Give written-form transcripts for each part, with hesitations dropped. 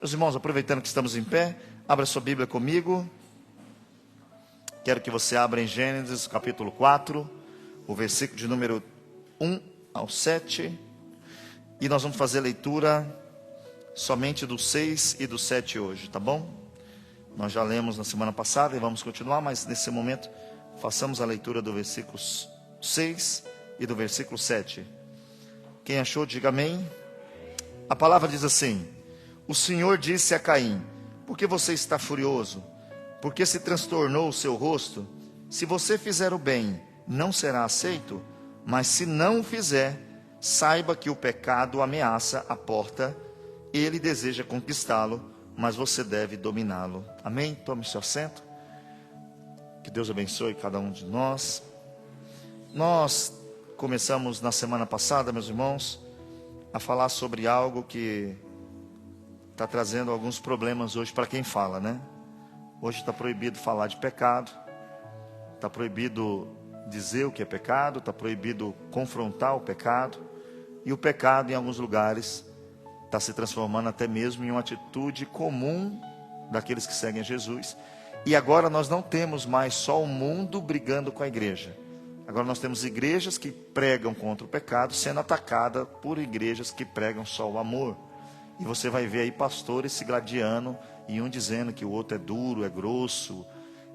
Meus irmãos, aproveitando que estamos em pé, abra sua Bíblia comigo. Quero que você abra em Gênesis capítulo 4, o versículo de número 1 ao 7. E nós vamos fazer a leitura somente do 6 e do 7 hoje, tá bom? Nós já lemos na semana passada e vamos continuar, mas nesse momento façamos a leitura do versículo 6 e do versículo 7. Quem achou, diga amém. A palavra diz assim: o Senhor disse a Caim: por que você está furioso? Por que se transtornou o seu rosto? Se você fizer o bem, não será aceito, mas se não o fizer, saiba que o pecado ameaça a porta. Ele deseja conquistá-lo, mas você deve dominá-lo. Amém? Tome seu assento. Que Deus abençoe cada um de nós. Nós começamos na semana passada, meus irmãos, a falar sobre algo que está trazendo alguns problemas hoje para quem fala, né? Hoje está proibido falar de pecado, está proibido dizer o que é pecado, está proibido confrontar o pecado, e o pecado em alguns lugares está se transformando até mesmo em uma atitude comum daqueles que seguem a Jesus. E agora nós não temos mais só o mundo brigando com a igreja. Agora nós temos igrejas que pregam contra o pecado sendo atacada por igrejas que pregam só o amor. E você vai ver aí pastores se gladiando, e um dizendo que o outro é duro, é grosso.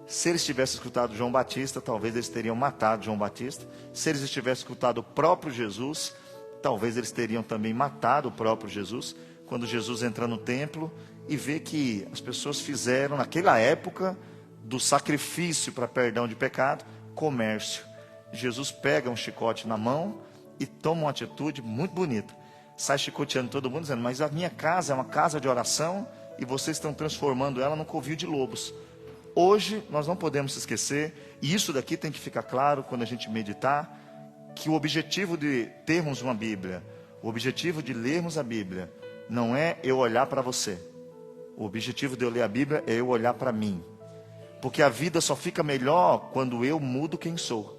Se eles tivessem escutado João Batista, talvez eles teriam matado João Batista. Se eles tivessem escutado o próprio Jesus, talvez eles teriam também matado o próprio Jesus. Quando Jesus entra no templo e vê que as pessoas fizeram, naquela época, do sacrifício para perdão de pecado, comércio. Jesus pega um chicote na mão e toma uma atitude muito bonita. Sai chicoteando todo mundo, dizendo: mas a minha casa é uma casa de oração e vocês estão transformando ela num covil de lobos. Hoje nós não podemos esquecer, e isso daqui tem que ficar claro quando a gente meditar, que o objetivo de termos uma Bíblia, o objetivo de lermos a Bíblia, não é eu olhar para você. O objetivo de eu ler a Bíblia é eu olhar para mim. Porque a vida só fica melhor quando eu mudo quem sou.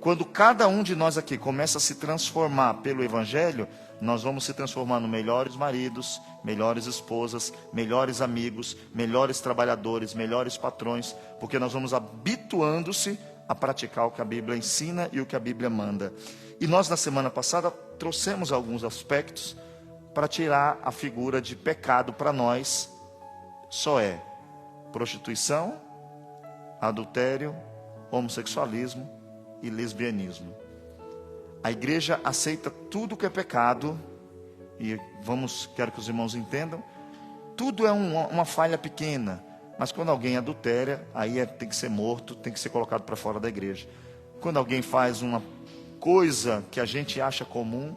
Quando cada um de nós aqui começa a se transformar pelo Evangelho, nós vamos se transformando melhores maridos, melhores esposas, melhores amigos, melhores trabalhadores, melhores patrões, porque nós vamos habituando-se a praticar o que a Bíblia ensina e o que a Bíblia manda. E nós na semana passada trouxemos alguns aspectos para tirar a figura de pecado para nós. Só é prostituição, adultério, homossexualismo e lesbianismo. A igreja aceita tudo que é pecado, e quero que os irmãos entendam, tudo é uma falha pequena, mas quando alguém adultera, aí tem que ser morto, tem que ser colocado para fora da igreja. Quando alguém faz uma coisa que a gente acha comum,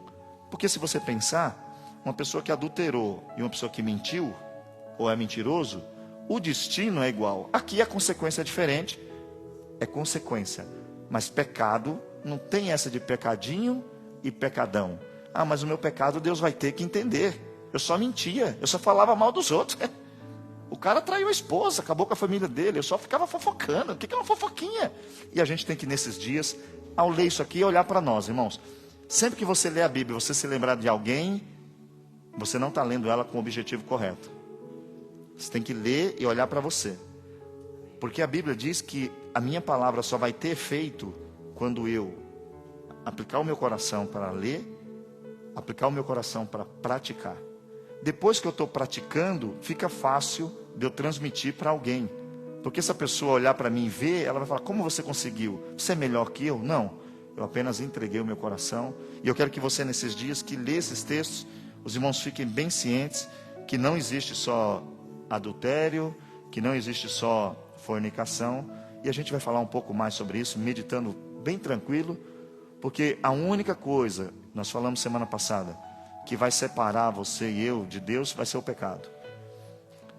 porque se você pensar, uma pessoa que adulterou e uma pessoa que mentiu, ou é mentiroso, o destino é igual. Aqui a consequência é diferente, é consequência. Mas pecado, não tem essa de pecadinho e pecadão. Ah, mas o meu pecado Deus vai ter que entender. Eu só mentia, eu só falava mal dos outros. O cara traiu a esposa, acabou com a família dele, eu só ficava fofocando. O que é uma fofoquinha? E a gente tem que nesses dias, ao ler isso aqui, olhar para nós, irmãos. Sempre que você lê a Bíblia, você se lembrar de alguém, você não está lendo ela com o objetivo correto. Você tem que ler e olhar para você. Porque a Bíblia diz que a minha palavra só vai ter efeito quando eu aplicar o meu coração para ler, aplicar o meu coração para praticar. Depois que eu estou praticando, fica fácil de eu transmitir para alguém. Porque se a pessoa olhar para mim e ver, ela vai falar: como você conseguiu? Você é melhor que eu? Não, eu apenas entreguei o meu coração. E eu quero que você, nesses dias que lê esses textos, os irmãos fiquem bem cientes que não existe só adultério, que não existe só fornicação. E a gente vai falar um pouco mais sobre isso, meditando bem tranquilo, porque a única coisa, nós falamos semana passada, que vai separar você e eu de Deus, vai ser o pecado.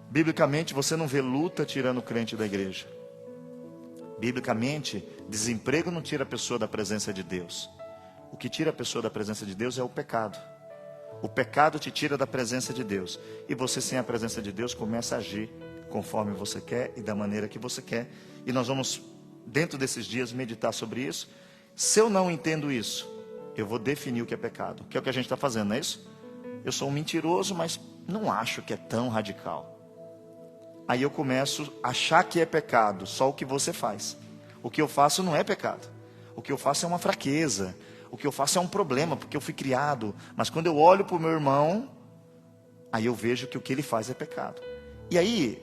Biblicamente, você não vê luta tirando o crente da igreja. Biblicamente, desemprego não tira a pessoa da presença de Deus. O que tira a pessoa da presença de Deus é o pecado. O pecado te tira da presença de Deus. E você, sem a presença de Deus, começa a agir conforme você quer e da maneira que você quer. E nós vamos, dentro desses dias, meditar sobre isso. Se eu não entendo isso, eu vou definir o que é pecado, que é o que a gente está fazendo, não é isso? Eu sou um mentiroso, mas não acho que é tão radical. Aí eu começo a achar que é pecado, só o que você faz. O que eu faço não é pecado. O que eu faço é uma fraqueza. O que eu faço é um problema, porque eu fui criado. Mas quando eu olho para o meu irmão, aí eu vejo que o que ele faz é pecado. E aí,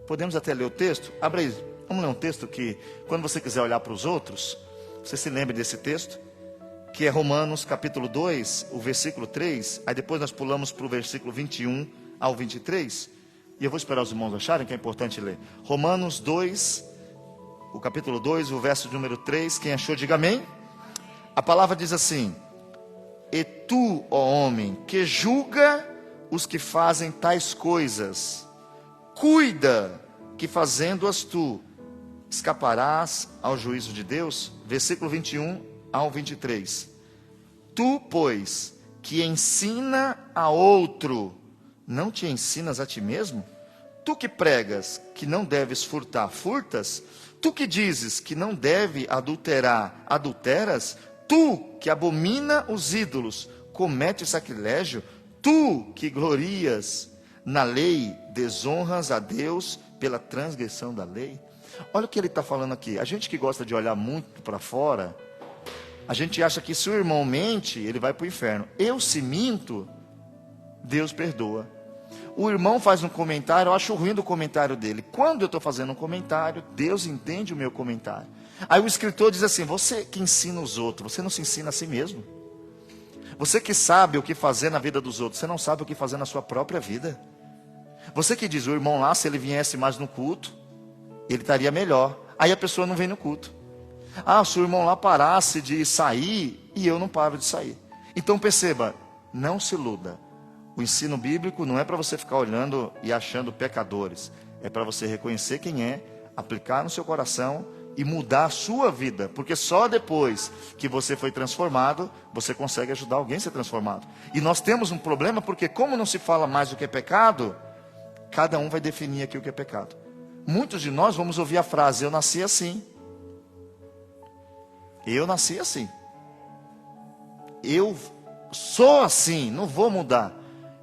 podemos até ler o texto? Abra aí, vamos ler um texto que, quando você quiser olhar para os outros, você se lembre desse texto, que é Romanos capítulo 2, o versículo 3. Aí depois nós pulamos para o versículo 21 ao 23. E eu vou esperar os irmãos acharem que é importante ler. Romanos 2, o capítulo 2, o verso número 3. Quem achou, diga amém. A palavra diz assim: e tu, ó homem, que julga os que fazem tais coisas, cuida que fazendo-as tu, escaparás ao juízo de Deus. Versículo 21 ao 23. Tu, pois, que ensina a outro, não te ensinas a ti mesmo? Tu que pregas que não deves furtar, furtas? Tu que dizes que não deve adulterar, adulteras? Tu que abomina os ídolos, comete sacrilégio? Tu que glorias na lei, desonras a Deus pela transgressão da lei? Olha o que ele está falando aqui. A gente que gosta de olhar muito para fora, a gente acha que se o irmão mente, ele vai para o inferno. Eu se minto, Deus perdoa. O irmão faz um comentário, eu acho ruim do comentário dele. Quando eu estou fazendo um comentário, Deus entende o meu comentário. Aí o escritor diz assim: você que ensina os outros, você não se ensina a si mesmo? Você que sabe o que fazer na vida dos outros, você não sabe o que fazer na sua própria vida? Você que diz, o irmão lá, se ele viesse mais no culto, ele estaria melhor. Aí a pessoa não vem no culto. Ah, se o irmão lá parasse de sair, e eu não paro de sair. Então perceba, não se iluda. O ensino bíblico não é para você ficar olhando e achando pecadores. É para você reconhecer quem é, aplicar no seu coração e mudar a sua vida. Porque só depois que você foi transformado, você consegue ajudar alguém a ser transformado. E nós temos um problema porque como não se fala mais o que é pecado, cada um vai definir aqui o que é pecado. Muitos de nós vamos ouvir a frase: eu nasci assim. Eu nasci assim. Eu sou assim, não vou mudar.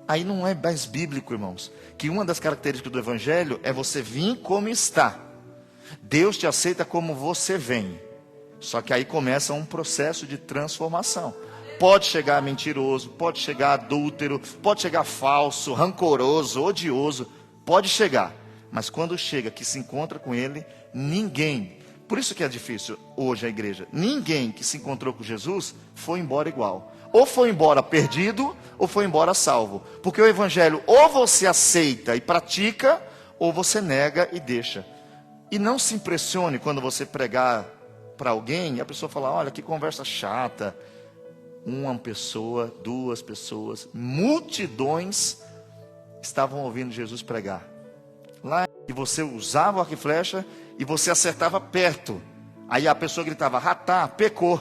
Aí não é mais bíblico, irmãos. Que uma das características do evangelho é você vir como está. Deus te aceita como você vem. Só que aí começa um processo de transformação. Pode chegar mentiroso, pode chegar adúltero, pode chegar falso, rancoroso, odioso. Pode chegar. Mas quando chega que se encontra com ele, ninguém. Por isso que é difícil hoje a igreja. Ninguém que se encontrou com Jesus foi embora igual. Ou foi embora perdido, ou foi embora salvo. Porque o evangelho ou você aceita e pratica, ou você nega e deixa. E não se impressione quando você pregar para alguém e a pessoa falar: olha que conversa chata. Uma pessoa, duas pessoas, multidões estavam ouvindo Jesus pregar. Lá, e você usava o arco e flecha e você acertava perto. Aí a pessoa gritava: ratá, pecou,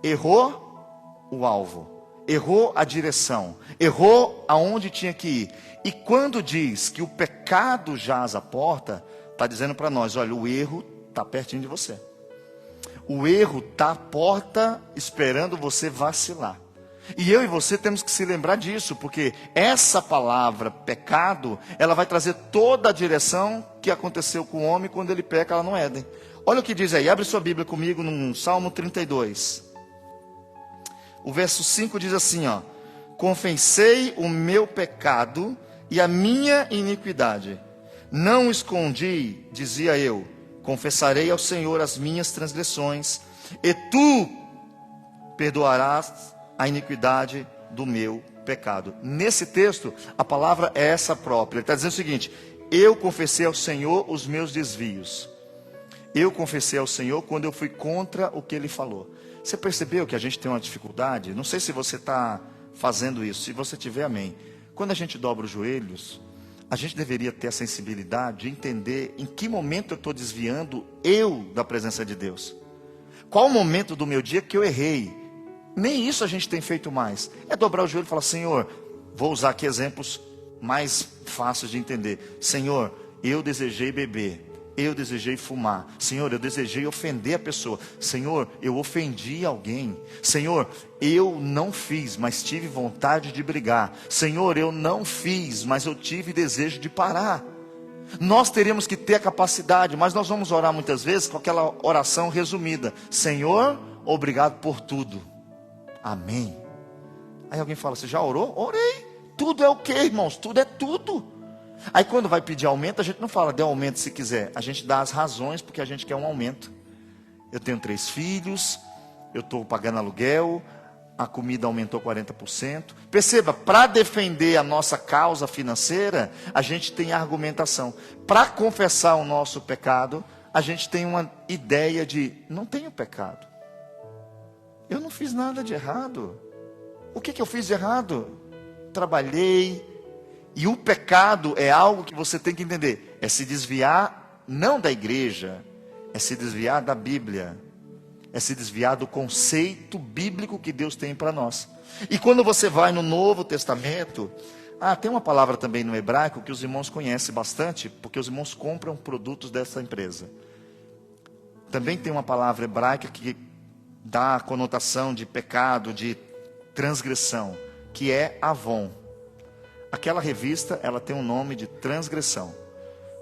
errou o alvo, errou a direção, errou aonde tinha que ir. E quando diz que o pecado jaz à porta, está dizendo para nós: olha, o erro está pertinho de você. O erro está à porta esperando você vacilar. E eu e você temos que se lembrar disso, porque essa palavra pecado, ela vai trazer toda a direção que aconteceu com o homem quando ele peca lá no Éden. Olha o que diz aí, abre sua Bíblia comigo no Salmo 32. O verso 5 diz assim, ó: confessei o meu pecado e a minha iniquidade. Não escondi, dizia eu, confessarei ao Senhor as minhas transgressões, e tu perdoarás a iniquidade do meu pecado. Nesse texto, a palavra é essa própria. Ele está dizendo o seguinte: eu confessei ao Senhor os meus desvios. Eu confessei ao Senhor quando eu fui contra o que Ele falou. Você percebeu que a gente tem uma dificuldade? Não sei se você está fazendo isso. Se você tiver, amém. Quando a gente dobra os joelhos, a gente deveria ter a sensibilidade de entender em que momento eu estou desviando da presença de Deus. Qual o momento do meu dia que eu errei? Nem isso a gente tem feito mais. É dobrar o joelho e falar: Senhor, vou usar aqui exemplos mais fáceis de entender. Senhor, eu desejei beber. eu desejei fumar. Senhor, eu desejei ofender a pessoa. Senhor, eu ofendi alguém. Senhor, eu não fiz, mas tive vontade de brigar. Senhor, eu não fiz, mas eu tive desejo de parar. Nós teríamos que ter a capacidade, mas nós vamos orar muitas vezes com aquela oração resumida: Senhor, obrigado por tudo. Amém. Aí alguém fala: você já orou? Orei. Tudo é o quê, irmãos? Tudo é tudo. Aí quando vai pedir aumento, a gente não fala dê aumento se quiser. A gente dá as razões porque a gente quer um aumento. Eu tenho 3 filhos, eu estou pagando aluguel, a comida aumentou 40%. Perceba, para defender a nossa causa financeira, a gente tem argumentação. Para confessar o nosso pecado, a gente tem uma ideia de: não tenho pecado. Eu não fiz nada de errado. O que eu fiz de errado? Trabalhei. E o pecado é algo que você tem que entender. É se desviar, não da igreja, é se desviar da Bíblia. É se desviar do conceito bíblico que Deus tem para nós. E quando você vai no Novo Testamento, tem uma palavra também no hebraico que os irmãos conhecem bastante, porque os irmãos compram produtos dessa empresa. Também tem uma palavra hebraica que dá a conotação de pecado, de transgressão, que é Avon. Aquela revista, ela tem um nome de transgressão,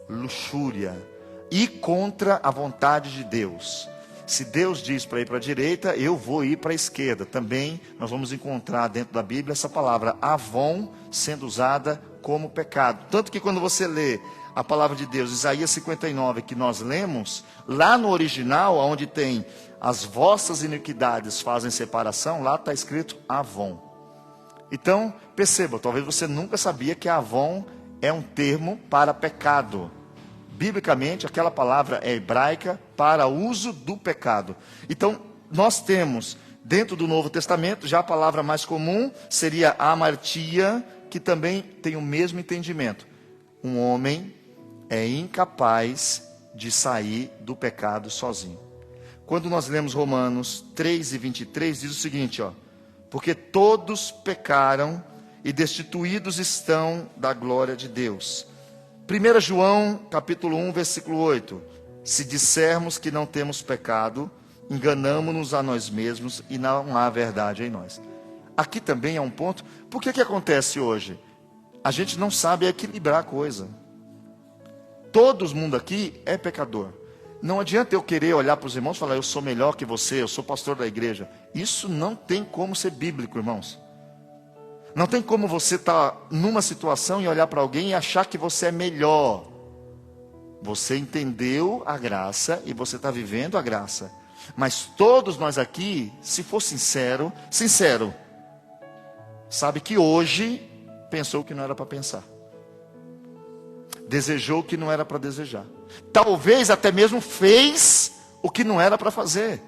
luxúria, ir contra a vontade de Deus. Se Deus diz para ir para a direita, eu vou ir para a esquerda. Também nós vamos encontrar dentro da Bíblia essa palavra Avon sendo usada como pecado. Tanto que quando você lê a palavra de Deus, Isaías 59, que nós lemos, lá no original, onde tem as vossas iniquidades fazem separação, lá está escrito Avon. Então, perceba, talvez você nunca sabia que Avon é um termo para pecado. Biblicamente, aquela palavra é hebraica para uso do pecado. Então, nós temos, dentro do Novo Testamento, já a palavra mais comum seria amartia, que também tem o mesmo entendimento. Um homem é incapaz de sair do pecado sozinho. Quando nós lemos Romanos 3:23, diz o seguinte, porque todos pecaram e destituídos estão da glória de Deus. 1 João, capítulo 1, versículo 8. Se dissermos que não temos pecado, enganamo-nos a nós mesmos e não há verdade em nós. Aqui também é um ponto. Por que acontece hoje? A gente não sabe equilibrar a coisa. Todo mundo aqui é pecador. Não adianta eu querer olhar para os irmãos e falar: eu sou melhor que você, eu sou pastor da igreja. Isso não tem como ser bíblico, irmãos. Não tem como você estar numa situação e olhar para alguém e achar que você é melhor. Você entendeu a graça e você está vivendo a graça. Mas todos nós aqui, se for sincero, sabe que hoje pensou que não era para pensar. Desejou o que não era para desejar. Talvez até mesmo fez o que não era para fazer.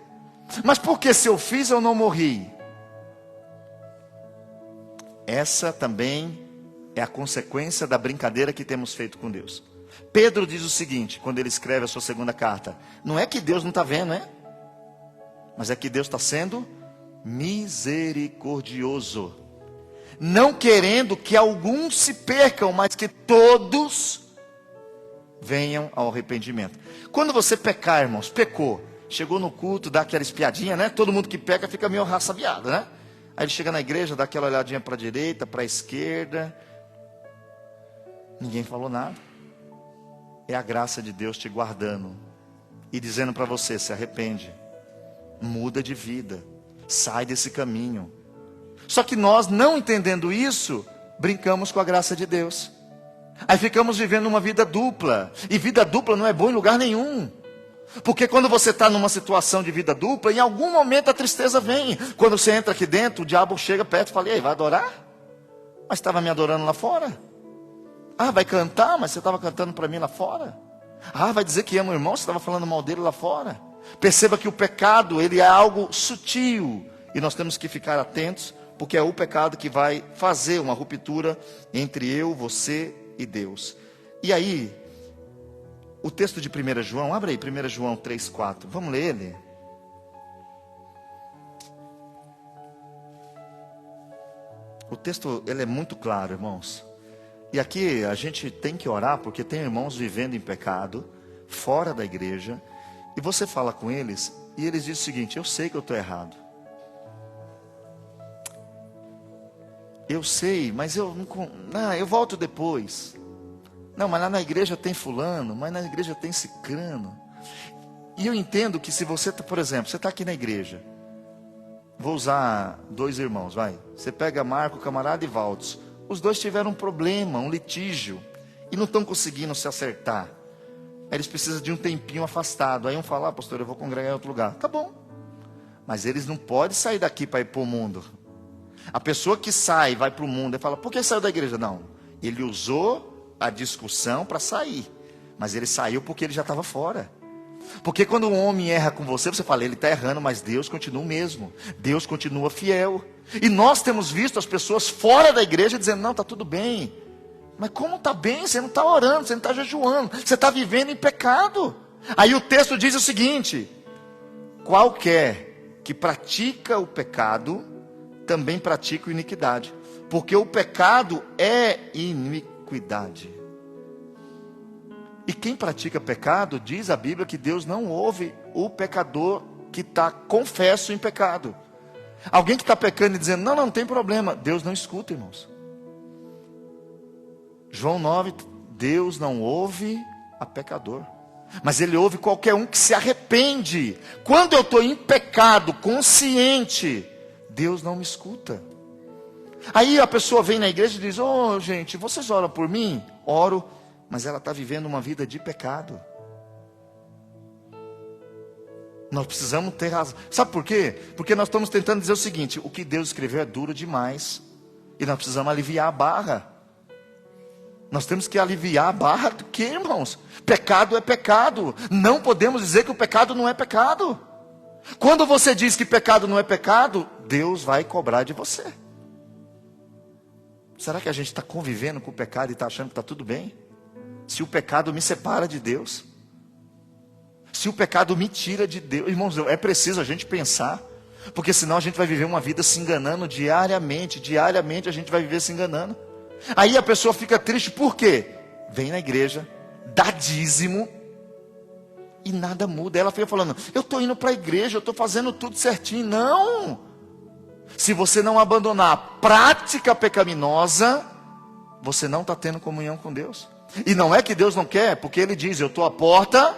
Mas por que se eu fiz eu não morri? Essa também é a consequência da brincadeira que temos feito com Deus. Pedro diz o seguinte, quando ele escreve a sua segunda carta: não é que Deus não está vendo, mas é que Deus está sendo misericordioso, não querendo que alguns se percam, mas que todos venham ao arrependimento. Quando você pecar, irmãos, pecou, chegou no culto, dá aquela espiadinha, todo mundo que peca fica meio raçabiado, Aí ele chega na igreja, dá aquela olhadinha para a direita, para a esquerda. Ninguém falou nada. É a graça de Deus te guardando e dizendo para você: se arrepende, muda de vida, sai desse caminho. Só que nós, não entendendo isso, brincamos com a graça de Deus. Aí ficamos vivendo uma vida dupla. E vida dupla não é bom em lugar nenhum. Porque quando você está numa situação de vida dupla, em algum momento a tristeza vem. Quando você entra aqui dentro, o diabo chega perto e fala: e aí, vai adorar? Mas estava me adorando lá fora. Vai cantar? Mas você estava cantando para mim lá fora. Vai dizer que ama o irmão? Você estava falando mal dele lá fora. Perceba que o pecado, ele é algo sutil. E nós temos que ficar atentos, porque é o pecado que vai fazer uma ruptura entre eu, você e Deus. E aí, o texto de 1 João, abre aí, 1 João 3,4. Vamos ler ele. O texto, ele é muito claro, irmãos. E aqui a gente tem que orar, porque tem irmãos vivendo em pecado, fora da igreja, e você fala com eles, e eles dizem o seguinte: eu sei que eu estou errado. Eu sei, mas eu volto depois. Não, mas lá na igreja tem fulano, mas na igreja tem cicrano. E eu entendo que se você, por exemplo, você está aqui na igreja, vou usar 2 irmãos, vai. Você pega Marco, camarada, e Valdes. Os 2 tiveram um problema, um litígio, e não estão conseguindo se acertar. Aí eles precisam de um tempinho afastado. Aí um fala: pastor, eu vou congregar em outro lugar. Tá bom. Mas eles não podem sair daqui para ir para o mundo. A pessoa que sai, vai para o mundo, e fala: por que saiu da igreja? Não, ele usou a discussão para sair. Mas ele saiu porque ele já estava fora. Porque quando um homem erra com você, você fala: ele está errando, mas Deus continua o mesmo. Deus continua fiel. E nós temos visto as pessoas fora da igreja dizendo: não, está tudo bem. Mas como está bem? Você não está orando, você não está jejuando, você está vivendo em pecado. Aí o texto diz o seguinte: qualquer que pratica o pecado, também pratica a iniquidade. Porque o pecado é iniquidade. E quem pratica pecado, diz a Bíblia que Deus não ouve o pecador que está confesso em pecado. Alguém que está pecando e dizendo: não tem problema, Deus não escuta, irmãos. João 9, Deus não ouve a pecador, mas Ele ouve qualquer um que se arrepende. Quando eu estou em pecado, consciente, Deus não me escuta. Aí a pessoa vem na igreja e diz: gente, vocês oram por mim? Oro. Mas ela está vivendo uma vida de pecado. Nós precisamos ter razão. Sabe por quê? Porque nós estamos tentando dizer o seguinte: o que Deus escreveu é duro demais, e nós precisamos aliviar a barra. Nós temos que aliviar a barra do que, irmãos? Pecado é pecado. Não podemos dizer que o pecado não é pecado. Quando você diz que pecado não é pecado, Deus vai cobrar de você. Será que a gente está convivendo com o pecado e está achando que está tudo bem? Se o pecado me separa de Deus, se o pecado me tira de Deus, irmãos, é preciso a gente pensar, porque senão a gente vai viver uma vida se enganando diariamente a gente vai viver se enganando. Aí a pessoa fica triste, por quê? Vem na igreja, dá dízimo, e nada muda. Ela fica falando: eu estou indo para a igreja, eu estou fazendo tudo certinho. Não! Se você não abandonar a prática pecaminosa, você não está tendo comunhão com Deus. E não é que Deus não quer, porque Ele diz: eu estou à porta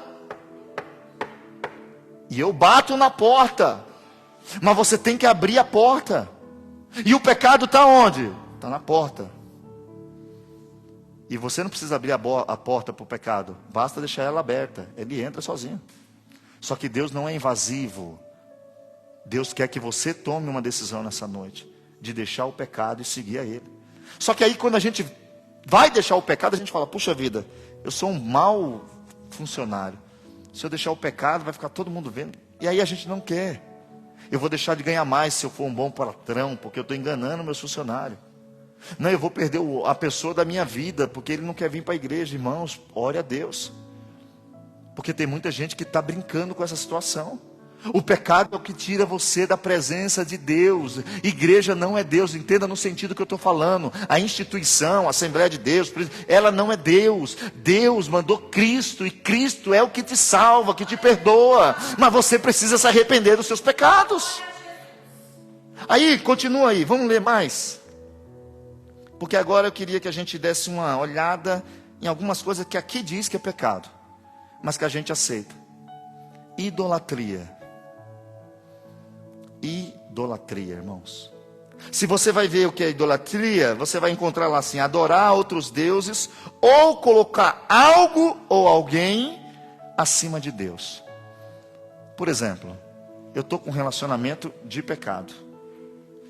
e eu bato na porta. Mas você tem que abrir a porta. E o pecado está onde? Está na porta. E você não precisa abrir a porta para o pecado, basta deixar ela aberta, ele entra sozinho. Só que Deus não é invasivo. Deus quer que você tome uma decisão nessa noite, de deixar o pecado e seguir a Ele. Só que aí quando a gente vai deixar o pecado, a gente fala: puxa vida, eu sou um mau funcionário. Se eu deixar o pecado, vai ficar todo mundo vendo. E aí a gente não quer. Eu vou deixar de ganhar mais se eu for um bom patrão, porque eu estou enganando meus funcionários. Não, eu vou perder a pessoa da minha vida, porque ele não quer vir para a igreja. Irmãos, ore a Deus. Porque tem muita gente que está brincando com essa situação. O pecado é o que tira você da presença de Deus. Igreja não é Deus, entenda no sentido que eu estou falando. A instituição, a Assembleia de Deus, ela não é Deus. Deus mandou Cristo, e Cristo é o que te salva, que te perdoa. Mas você precisa se arrepender dos seus pecados. Aí, continua aí, vamos ler mais. Porque agora eu queria que a gente desse uma olhada em algumas coisas que aqui diz que é pecado, mas que a gente aceita. Idolatria. Idolatria, irmãos. Se você vai ver o que é idolatria, você vai encontrar lá assim: adorar outros deuses, ou colocar algo ou alguém acima de Deus. Por exemplo, eu estou com um relacionamento de pecado.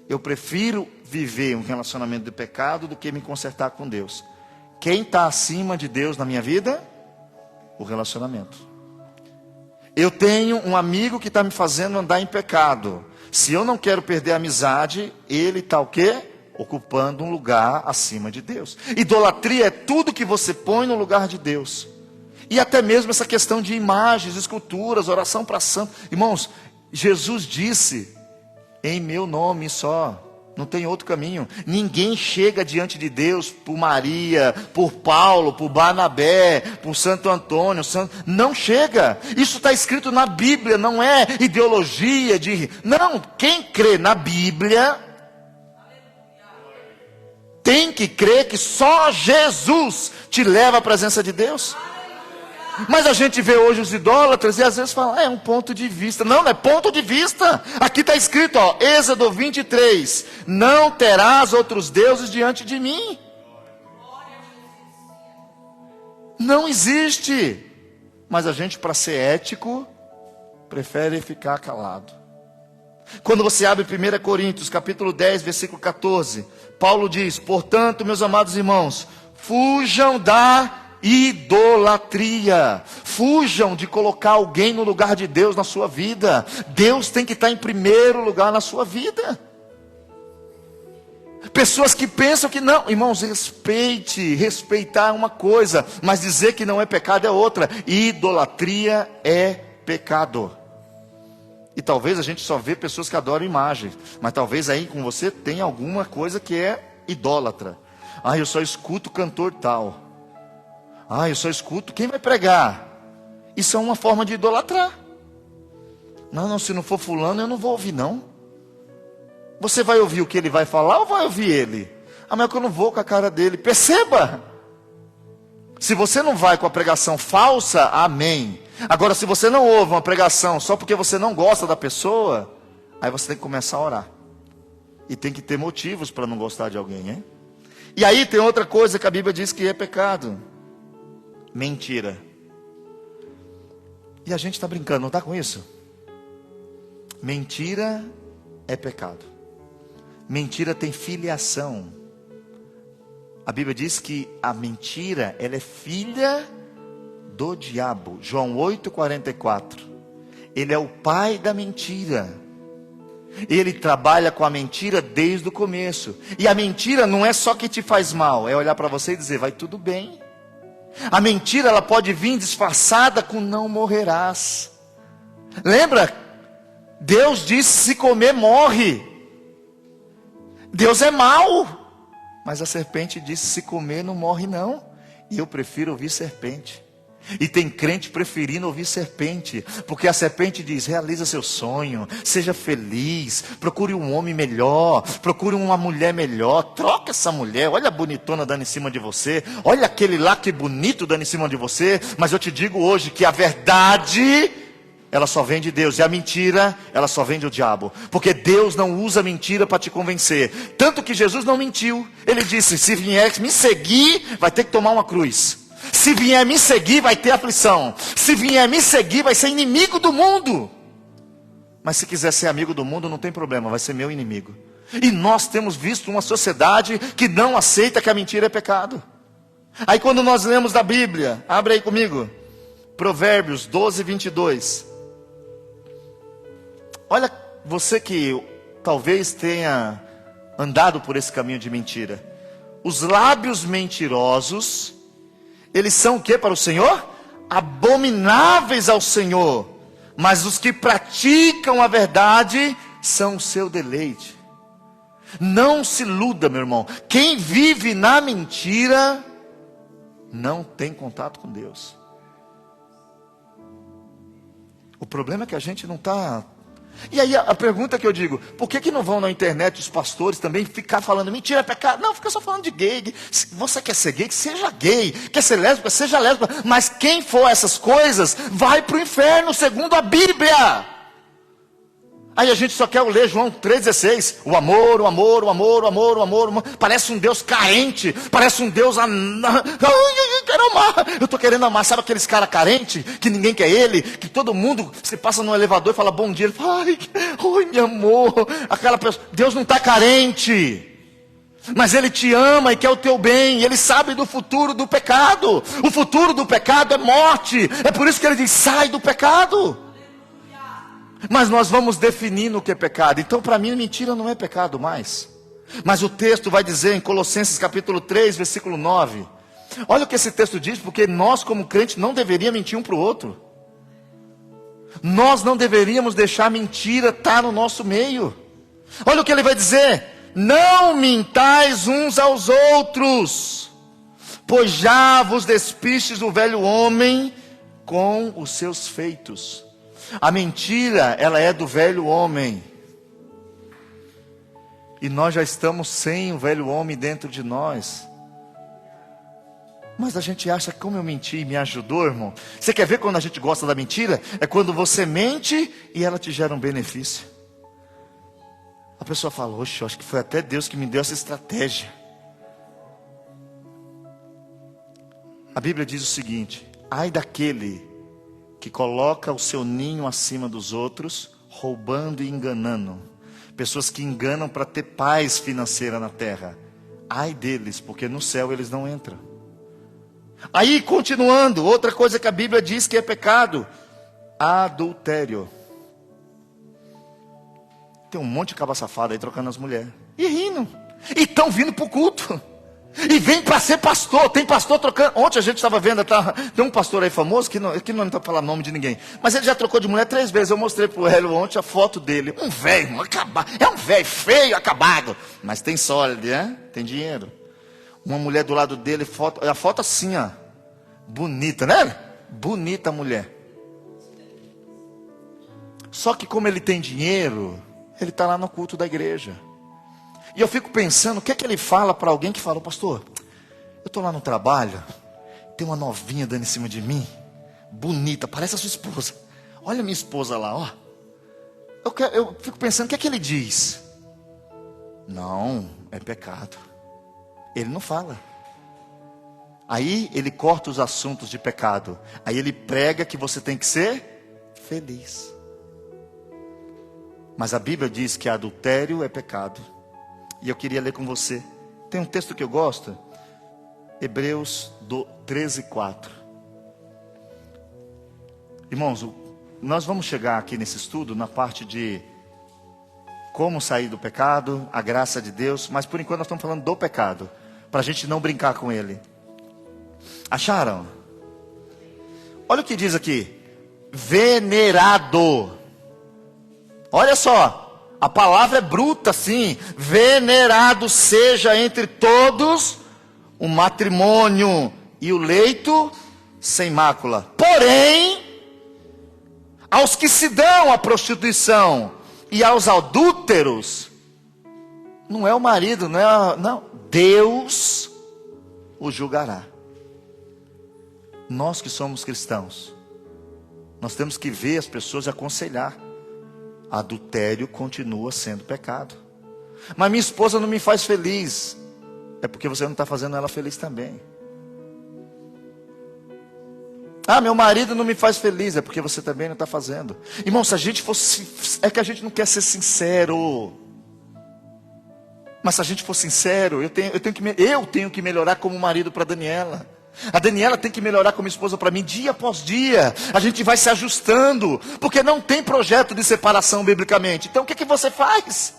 Eu prefiro viver um relacionamento de pecado do que me consertar com Deus. Quem está acima de Deus na minha vida? O relacionamento. Eu tenho um amigo que está me fazendo andar em pecado. Se eu não quero perder a amizade, ele está o quê? Ocupando um lugar acima de Deus. Idolatria é tudo que você põe no lugar de Deus. E até mesmo essa questão de imagens, esculturas, oração para santo. Irmãos, Jesus disse: em meu nome só. Não tem outro caminho. Ninguém chega diante de Deus por Maria, por Paulo, por Barnabé, por Santo Antônio. Não chega. Isso está escrito na Bíblia, não é ideologia de... Não, quem crê na Bíblia tem que crer que só Jesus te leva à presença de Deus. Mas a gente vê hoje os idólatras e às vezes fala, é um ponto de vista. Não, não é ponto de vista. Aqui está escrito, ó, Êxodo 23, não terás outros deuses diante de mim. Não existe. Mas a gente, para ser ético, prefere ficar calado. Quando você abre 1 Coríntios, capítulo 10, versículo 14, Paulo diz, portanto, meus amados irmãos, fujam da idolatria. Fujam de colocar alguém no lugar de Deus na sua vida. Deus tem que estar em primeiro lugar na sua vida. Pessoas que pensam que não, irmãos, respeitar é uma coisa, mas dizer que não é pecado é outra. Idolatria é pecado. E talvez a gente só vê pessoas que adoram imagens, mas talvez aí com você tenha alguma coisa que é idólatra. Ah, eu só escuto cantor tal. Ah, eu só escuto quem vai pregar. Isso é uma forma de idolatrar. Não, se não for fulano eu não vou ouvir não. Você vai ouvir o que ele vai falar ou vai ouvir ele? Ah, mas eu não vou com a cara dele. Perceba. Se você não vai com a pregação falsa, amém. Agora, se você não ouve uma pregação só porque você não gosta da pessoa, aí você tem que começar a orar. E tem que ter motivos para não gostar de alguém, hein? E aí tem outra coisa que a Bíblia diz que é pecado. Mentira. E a gente está brincando, não está com isso? Mentira é pecado. Mentira tem filiação. A Bíblia diz que a mentira, ela é filha do diabo. João 8,44. Ele é o pai da mentira. Ele trabalha com a mentira desde o começo. E a mentira não é só que te faz mal, é olhar para você e dizer, vai tudo bem. A mentira, ela pode vir disfarçada com não morrerás. Lembra? Deus disse, se comer morre. Deus é mau. Mas a serpente disse, se comer não morre não. E eu prefiro ouvir serpente. E tem crente preferindo ouvir serpente, porque a serpente diz, realiza seu sonho, seja feliz, procure um homem melhor, procure uma mulher melhor, troca essa mulher, olha a bonitona dando em cima de você, olha aquele lá que bonito dando em cima de você. Mas eu te digo hoje que a verdade, ela só vem de Deus, e a mentira, ela só vem do diabo, porque Deus não usa mentira para te convencer. Tanto que Jesus não mentiu, ele disse, se vier me seguir, vai ter que tomar uma cruz. Se vier me seguir, vai ter aflição. Se vier me seguir, vai ser inimigo do mundo. Mas se quiser ser amigo do mundo, não tem problema, vai ser meu inimigo. E nós temos visto uma sociedade que não aceita que a mentira é pecado. Aí quando nós lemos da Bíblia, abre aí comigo, Provérbios 12, 22. Olha, você que talvez tenha andado por esse caminho de mentira. Os lábios mentirosos, eles são o que para o Senhor? Abomináveis ao Senhor. Mas os que praticam a verdade são o seu deleite. Não se iluda, meu irmão. Quem vive na mentira não tem contato com Deus. O problema é que a gente não está... E aí a pergunta que eu digo, por que não vão na internet os pastores também ficar falando mentira é pecado? Não, fica só falando de gay. Se você quer ser gay, seja gay. Quer ser lésbica, seja lésbica. Mas quem for essas coisas, vai para o inferno, segundo a Bíblia. Aí a gente só quer ler João 3,16. O amor, o amor, o amor, o amor, o amor, o amor. Parece um Deus carente. Parece um Deus... Eu quero amar. Eu estou querendo amar. Sabe aqueles caras carentes? Que ninguém quer ele? Que todo mundo, você passa no elevador e fala bom dia. Ele fala, oi, meu amor. Aquela pessoa... Deus não está carente. Mas Ele te ama e quer o teu bem. Ele sabe do futuro do pecado. O futuro do pecado é morte. É por isso que Ele diz, sai do pecado. Mas nós vamos definindo o que é pecado. Então para mim mentira não é pecado mais. Mas o texto vai dizer em Colossenses capítulo 3, versículo 9. Olha o que esse texto diz, porque nós como crentes não deveríamos mentir um para o outro. Nós não deveríamos deixar a mentira estar no nosso meio. Olha o que ele vai dizer. não mintais uns aos outros, pois já vos despistes do velho homem com os seus feitos. A mentira, ela é do velho homem. E nós já estamos sem o velho homem dentro de nós. Mas a gente acha que como eu menti me ajudou, irmão. Você quer ver quando a gente gosta da mentira? É quando você mente e ela te gera um benefício. A pessoa fala, oxe, eu acho que foi até Deus que me deu essa estratégia. A Bíblia diz o seguinte: ai daquele que coloca o seu ninho acima dos outros, roubando e enganando. Pessoas que enganam para ter paz financeira na terra. Ai deles, porque no céu eles não entram. Aí, continuando, outra coisa que a Bíblia diz que é pecado: adultério. Tem um monte de caba safada aí trocando as mulheres. E rindo. E estão vindo para o culto. E vem para ser pastor. Tem pastor trocando. Ontem a gente estava vendo, tem um pastor aí famoso, que não está falando nome de ninguém. Mas ele já trocou de mulher 3 vezes. Eu mostrei para o Hélio ontem a foto dele. Um velho, acabado. É um velho feio, acabado. Mas tem sólido, né? Tem dinheiro. Uma mulher do lado dele, a foto assim, ó. Bonita, né? Bonita a mulher. Só que como ele tem dinheiro, ele está lá no culto da igreja. E eu fico pensando, o que é que ele fala para alguém que fala, pastor, eu estou lá no trabalho, tem uma novinha dando em cima de mim, bonita, parece a sua esposa. Olha a minha esposa lá, ó. Eu fico pensando, o que é que ele diz? Não, é pecado. Ele não fala. Aí ele corta os assuntos de pecado. Aí ele prega que você tem que ser feliz. Mas a Bíblia diz que adultério é pecado. E eu queria ler com você. Tem um texto que eu gosto. Hebreus 13:4. Irmãos, nós vamos chegar aqui nesse estudo na parte de como sair do pecado, a graça de Deus. Mas por enquanto nós estamos falando do pecado, para a gente não brincar com ele. Acharam? Olha o que diz aqui. Venerado. Olha só. A palavra é bruta, sim. Venerado seja entre todos o matrimônio e o leito sem mácula. Porém, aos que se dão à prostituição e aos adúlteros, não é o marido, não, Deus o julgará. Nós que somos cristãos, nós temos que ver as pessoas e aconselhar. Adultério continua sendo pecado. Mas minha esposa não me faz feliz. É porque você não está fazendo ela feliz também. Ah, meu marido não me faz feliz. É porque você também não está fazendo. Irmão, se a gente fosse... É que a gente não quer ser sincero. Mas se a gente for sincero, eu tenho que melhorar como marido para Daniela. A Daniela tem que melhorar como esposa para mim, dia após dia. A gente vai se ajustando, porque não tem projeto de separação biblicamente. Então o que você faz?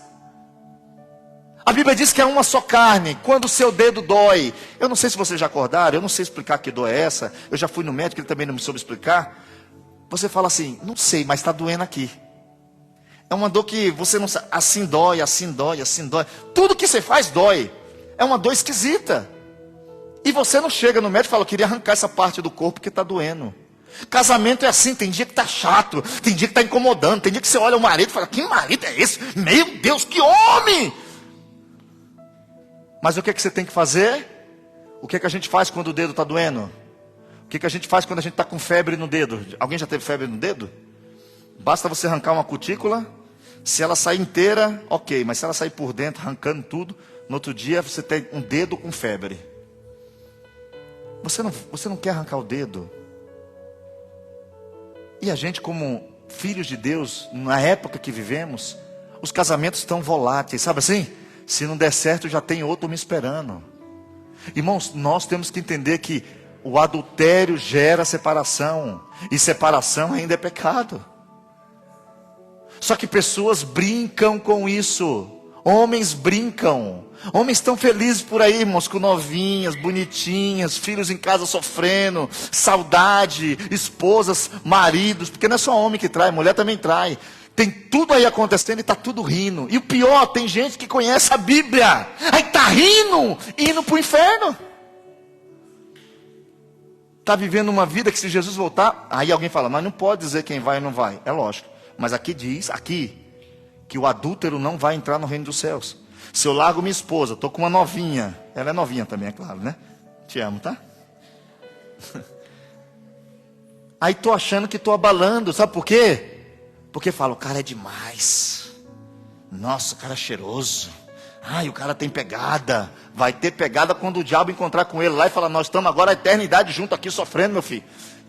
A Bíblia diz que é uma só carne. Quando o seu dedo dói, eu não sei se vocês já acordaram, eu não sei explicar que dor é essa. Eu já fui no médico, ele também não me soube explicar. Você fala assim, não sei, mas está doendo aqui. É uma dor que você não sabe, assim dói, assim dói, assim dói. Tudo que você faz dói. É uma dor esquisita. E você não chega no médico e fala, eu queria arrancar essa parte do corpo que está doendo. Casamento é assim, tem dia que está chato, tem dia que está incomodando, tem dia que você olha o marido e fala, que marido é esse? Meu Deus, que homem! Mas o que é que você tem que fazer? O que é que a gente faz quando o dedo está doendo? O que é que a gente faz quando a gente está com febre no dedo? Alguém já teve febre no dedo? Basta você arrancar uma cutícula, se ela sair inteira, ok, mas se ela sair por dentro, arrancando tudo, no outro dia você tem um dedo com febre. Você não quer arrancar o dedo? E a gente, como filhos de Deus, na época que vivemos, os casamentos estão voláteis, sabe assim? Se não der certo, já tem outro me esperando. Irmãos, nós temos que entender que o adultério gera separação, e separação ainda é pecado. Só que pessoas brincam com isso. Homens brincam. Homens estão felizes por aí, irmãos, com novinhas, bonitinhas, filhos em casa sofrendo, saudade, esposas, maridos, porque não é só homem que trai, mulher também trai. Tem tudo aí acontecendo e está tudo rindo. E o pior, tem gente que conhece a Bíblia, aí está rindo, indo para o inferno. Está vivendo uma vida que se Jesus voltar, aí alguém fala, mas não pode dizer quem vai ou não vai. É lógico, mas aqui diz, que o adúltero não vai entrar no reino dos céus. Se eu largo minha esposa, estou com uma novinha, ela é novinha também, é claro, né? Te amo, tá? Aí estou achando que estou abalando, sabe por quê? Porque fala, o cara é demais. Nossa, o cara é cheiroso. Ai, o cara tem pegada. Vai ter pegada quando o diabo encontrar com ele lá e falar, nós estamos agora a eternidade junto aqui sofrendo, meu filho.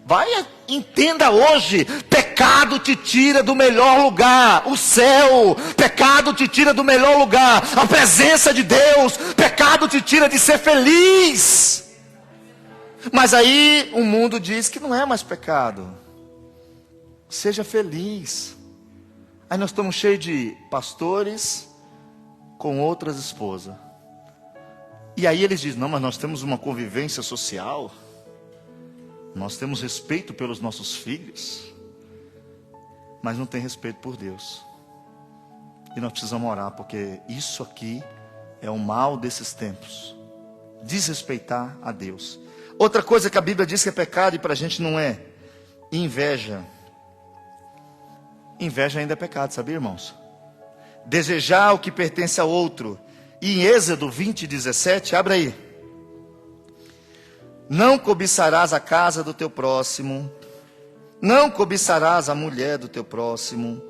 Vai, entenda hoje, pecado te tira do melhor lugar, o céu, pecado te tira do melhor lugar, a presença de Deus, pecado te tira de ser feliz. Mas aí o mundo diz que não é mais pecado. Seja feliz. Aí nós estamos cheios de pastores com outras esposas. E aí eles dizem, não, mas nós temos uma convivência social. Nós temos respeito pelos nossos filhos. Mas não tem respeito por Deus. E nós precisamos orar, porque isso aqui é o mal desses tempos. Desrespeitar a Deus. Outra coisa que a Bíblia diz que é pecado e para a gente não é. Inveja. Inveja ainda é pecado, sabia, irmãos? Desejar o que pertence a outro. E em Êxodo 20:17, abre aí. Não cobiçarás a casa do teu próximo, não cobiçarás a mulher do teu próximo,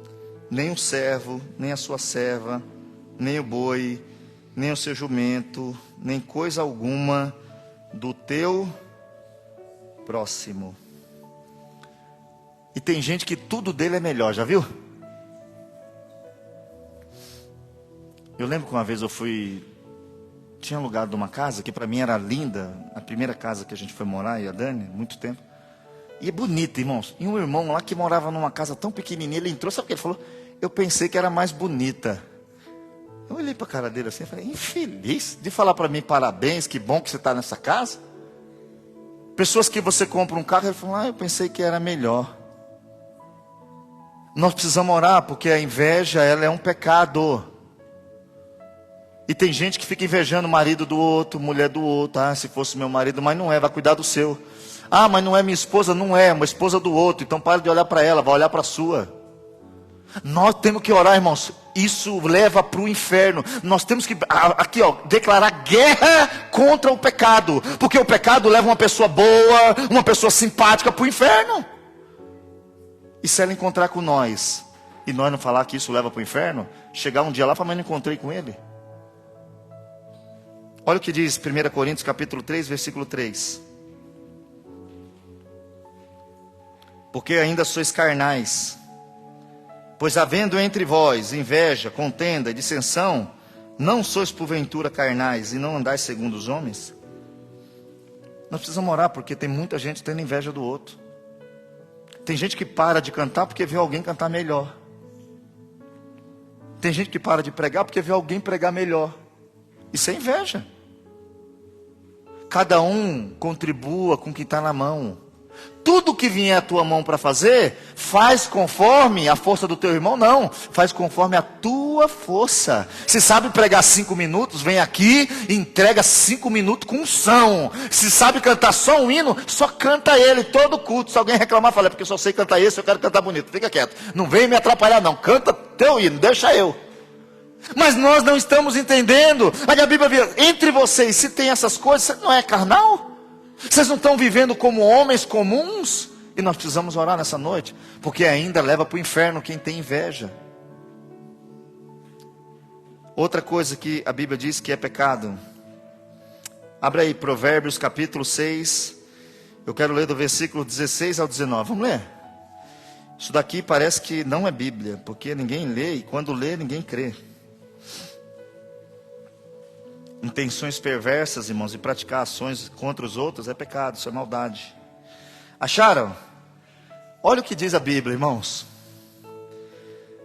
nem o servo, nem a sua serva, nem o boi, nem o seu jumento, nem coisa alguma do teu próximo. E tem gente que tudo dele é melhor, já viu? Eu lembro que uma vez eu tinha alugado uma casa que para mim era linda, a primeira casa que a gente foi morar, e a Dani, muito tempo. E é bonita, irmãos. E um irmão lá que morava numa casa tão pequenininha, ele entrou, sabe o que ele falou? Eu pensei que era mais bonita. Eu olhei para a cara dele assim e falei, infeliz de falar para mim, parabéns, que bom que você está nessa casa. Pessoas que você compra um carro, ele falou, eu pensei que era melhor. Nós precisamos orar, porque a inveja, ela é um pecado. E tem gente que fica invejando o marido do outro, mulher do outro. Ah, se fosse meu marido, mas não é, vai cuidar do seu. Ah, mas não é minha esposa, não é, uma esposa do outro. Então para de olhar para ela, vai olhar para a sua. Nós temos que orar, irmãos. Isso leva para o inferno. Nós temos que, aqui ó, declarar guerra contra o pecado. Porque o pecado leva uma pessoa boa, uma pessoa simpática para o inferno. E se ela encontrar com nós, e nós não falar que isso leva para o inferno, chegar um dia lá e falar, mas não encontrei com ele. Olha o que diz 1 Coríntios capítulo 3, versículo 3. Porque ainda sois carnais, pois havendo entre vós inveja, contenda e dissensão, não sois porventura carnais e não andais segundo os homens? Nós precisamos orar, porque tem muita gente tendo inveja do outro. Tem gente que para de cantar porque vê alguém cantar melhor. Tem gente que para de pregar porque vê alguém pregar melhor. Isso é inveja. Cada um contribua com o que está na mão. Tudo que vier à tua mão para fazer, faz conforme a força do teu irmão, não. Faz conforme a tua força. Se sabe pregar 5 minutos, vem aqui e entrega 5 minutos com unção. Se sabe cantar só um hino, só canta ele todo culto. Se alguém reclamar, fala, porque eu só sei cantar esse, eu quero cantar bonito. Fica quieto. Não vem me atrapalhar não, canta teu hino, deixa eu. Mas nós não estamos entendendo. Aí a Bíblia diz, entre vocês, se tem essas coisas, você não é carnal? Vocês não estão vivendo como homens comuns? E nós precisamos orar nessa noite, porque ainda leva para o inferno quem tem inveja. Outra coisa que a Bíblia diz que é pecado. Abra aí, Provérbios capítulo 6. Eu quero ler do versículo 16 ao 19. Vamos ler? Isso daqui parece que não é Bíblia, porque ninguém lê, e quando lê, ninguém crê. Intenções perversas, irmãos, e praticar ações contra os outros é pecado, isso é maldade. Acharam? Olha o que diz a Bíblia, irmãos.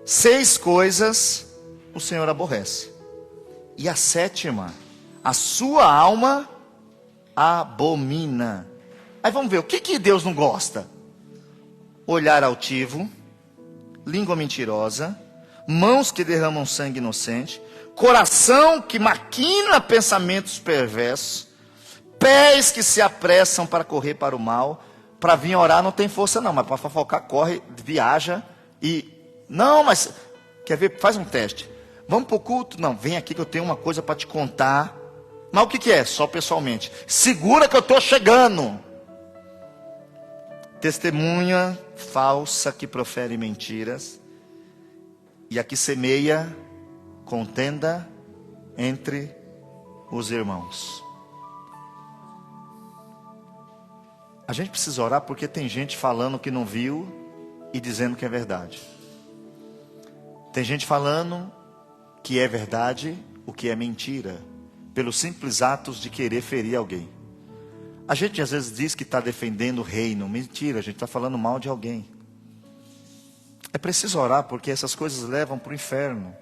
6 coisas o Senhor aborrece, e a 7ª, a sua alma abomina. Aí vamos ver, o que Deus não gosta? Olhar altivo, língua mentirosa, mãos que derramam sangue inocente, coração que maquina pensamentos perversos, pés que se apressam para correr para o mal. Para vir orar não tem força não, mas para fofocar corre, viaja e... Não, mas... Quer ver? Faz um teste. Vamos para o culto? Não, vem aqui que eu tenho uma coisa para te contar. Mas o que é? Só pessoalmente. Segura que eu estou chegando. Testemunha falsa que profere mentiras. E aqui semeia contenda entre os irmãos. A gente precisa orar porque tem gente falando que não viu e dizendo que é verdade. Tem gente falando que é verdade o que é mentira, pelos simples atos de querer ferir alguém. A gente às vezes diz que está defendendo o reino. Mentira, a gente está falando mal de alguém. É preciso orar porque essas coisas levam para o inferno.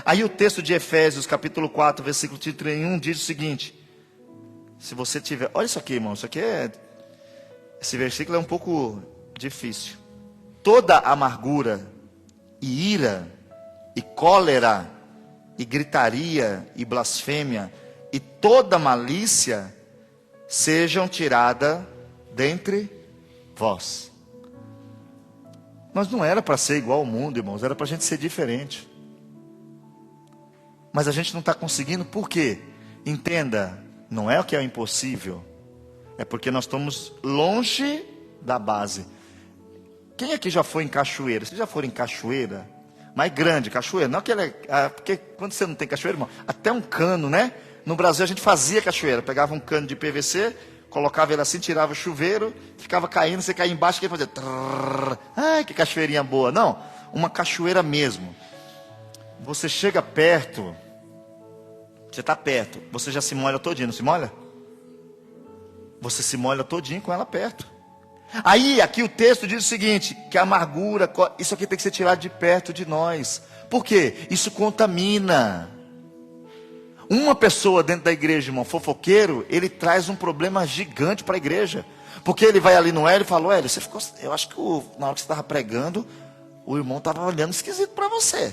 Aí o texto de Efésios capítulo 4, versículo 31 diz o seguinte: se você tiver... Olha isso aqui, irmão, isso aqui é... Esse versículo é um pouco difícil. Toda amargura e ira e cólera e gritaria e blasfêmia e toda malícia sejam tiradas dentre vós. Nós não era para ser igual ao mundo, irmãos, era para a gente ser diferente. Mas a gente não está conseguindo, por quê? Entenda, não é o que é impossível, é porque nós estamos longe da base. Quem aqui já foi em cachoeira? Vocês já foram em cachoeira? Mas grande, cachoeira, não aquela... Porque quando você não tem cachoeira, irmão, até um cano, né? No Brasil a gente fazia cachoeira, pegava um cano de PVC, colocava ele assim, tirava o chuveiro, ficava caindo, você caía embaixo, que fazia... Trrr, ai, que cachoeirinha boa. Não, uma cachoeira mesmo. Você chega perto, você está perto, você já se molha todinho, não se molha? Você se molha todinho com ela perto. Aí, aqui o texto diz o seguinte, que a amargura, isso aqui tem que ser tirado de perto de nós. Por quê? Isso contamina. Uma pessoa dentro da igreja, irmão, fofoqueiro, ele traz um problema gigante para a igreja. Porque ele vai ali no Hélio e fala: Hélio, você ficou, eu acho que na hora que você estava pregando, o irmão estava olhando esquisito para você.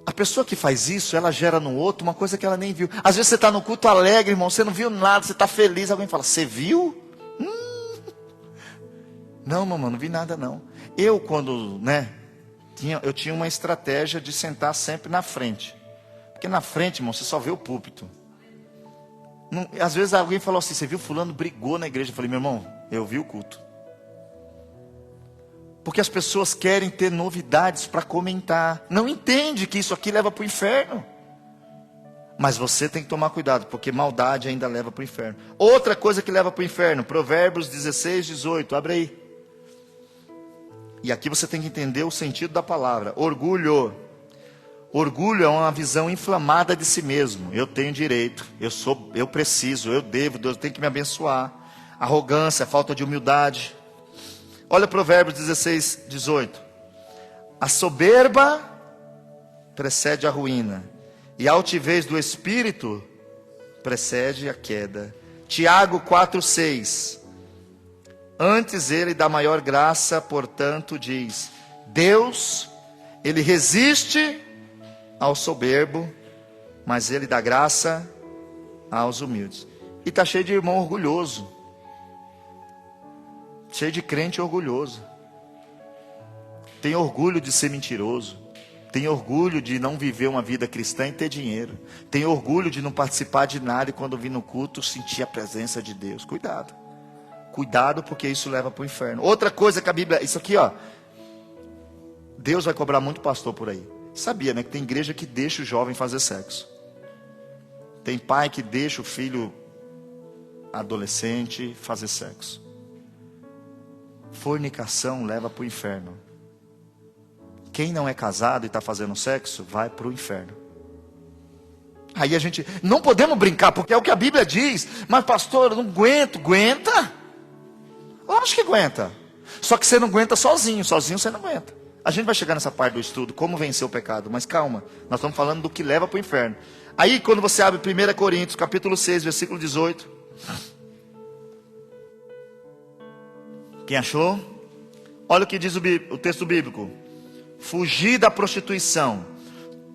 A pessoa que faz isso, ela gera no outro uma coisa que ela nem viu. Às vezes você está no culto alegre, irmão, você não viu nada, você está feliz, alguém fala: você viu? Não, mamãe, não vi nada não. Eu quando, eu tinha uma estratégia de sentar sempre na frente. Porque na frente, irmão, você só vê o púlpito. Não, às vezes alguém falou assim: você viu fulano brigou na igreja? Eu falei: meu irmão, eu vi o culto. Porque as pessoas querem ter novidades para comentar. Não entende que isso aqui leva para o inferno. Mas você tem que tomar cuidado, porque maldade ainda leva para o inferno. Outra coisa que leva para o inferno, Provérbios 16, 18, abre aí. E aqui você tem que entender o sentido da palavra. Orgulho. Orgulho é uma visão inflamada de si mesmo. Eu tenho direito, eu preciso, eu devo, Deus tem que me abençoar. Arrogância, falta de humildade. Olha Provérbios 16, 18. A soberba precede a ruína, e a altivez do espírito precede a queda. Tiago 4, 6. Antes ele dá maior graça, portanto diz: Deus, ele resiste ao soberbo, mas ele dá graça aos humildes. E está cheio de irmão orgulhoso, cheio de crente orgulhoso. Tem orgulho de ser mentiroso, tem orgulho de não viver uma vida cristã e ter dinheiro, tem orgulho de não participar de nada e quando vir no culto sentir a presença de Deus. Cuidado. Cuidado, porque isso leva para o inferno. Outra coisa que a Bíblia... Isso aqui, ó. Deus vai cobrar muito pastor por aí. Sabia, né? Que tem igreja que deixa o jovem fazer sexo. Tem pai que deixa o filho adolescente fazer sexo. Fornicação leva para o inferno. Quem não é casado e está fazendo sexo, vai para o inferno. Aí a gente... Não podemos brincar, porque é o que a Bíblia diz. Mas pastor, eu não aguento. Aguenta? Lógico que aguenta. Só que você não aguenta sozinho você não aguenta. A gente vai chegar nessa parte do estudo, como vencer o pecado. Mas calma, nós estamos falando do que leva para o inferno. Aí quando você abre 1 Coríntios, capítulo 6, versículo 18. Quem achou? Olha o que diz o texto bíblico. Fugir da prostituição.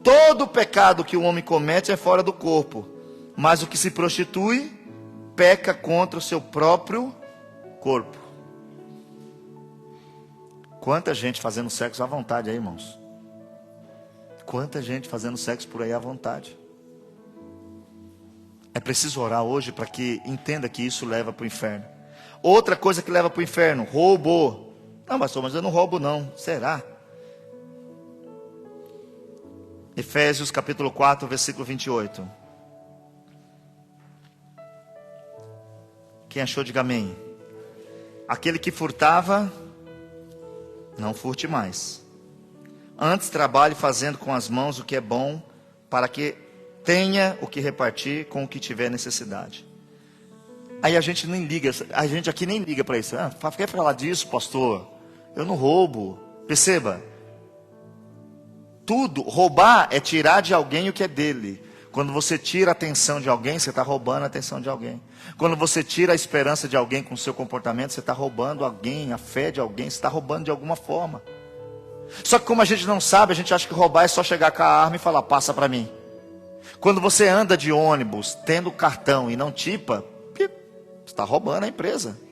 Todo pecado que o homem comete é fora do corpo, mas o que se prostitui, peca contra o seu próprio corpo. Quanta gente fazendo sexo à vontade aí, irmãos. Quanta gente fazendo sexo por aí à vontade. É preciso orar hoje para que entenda que isso leva para o inferno. Outra coisa que leva para o inferno, roubo. Não, pastor, mas eu não roubo não. Será? Efésios capítulo 4, versículo 28. Quem achou, diga amém. Aquele que furtava, não furte mais. Antes trabalhe fazendo com as mãos o que é bom, para que tenha o que repartir com o que tiver necessidade. Aí a gente nem liga, a gente aqui nem liga para isso. Quer falar disso, pastor? Eu não roubo. Perceba. Tudo, roubar é tirar de alguém o que é dele. Quando você tira a atenção de alguém, você está roubando a atenção de alguém. Quando você tira a esperança de alguém com o seu comportamento, você está roubando alguém, a fé de alguém, você está roubando de alguma forma. Só que como a gente não sabe, a gente acha que roubar é só chegar com a arma e falar, passa para mim. Quando você anda de ônibus, tendo cartão e não tipa, você está roubando a empresa.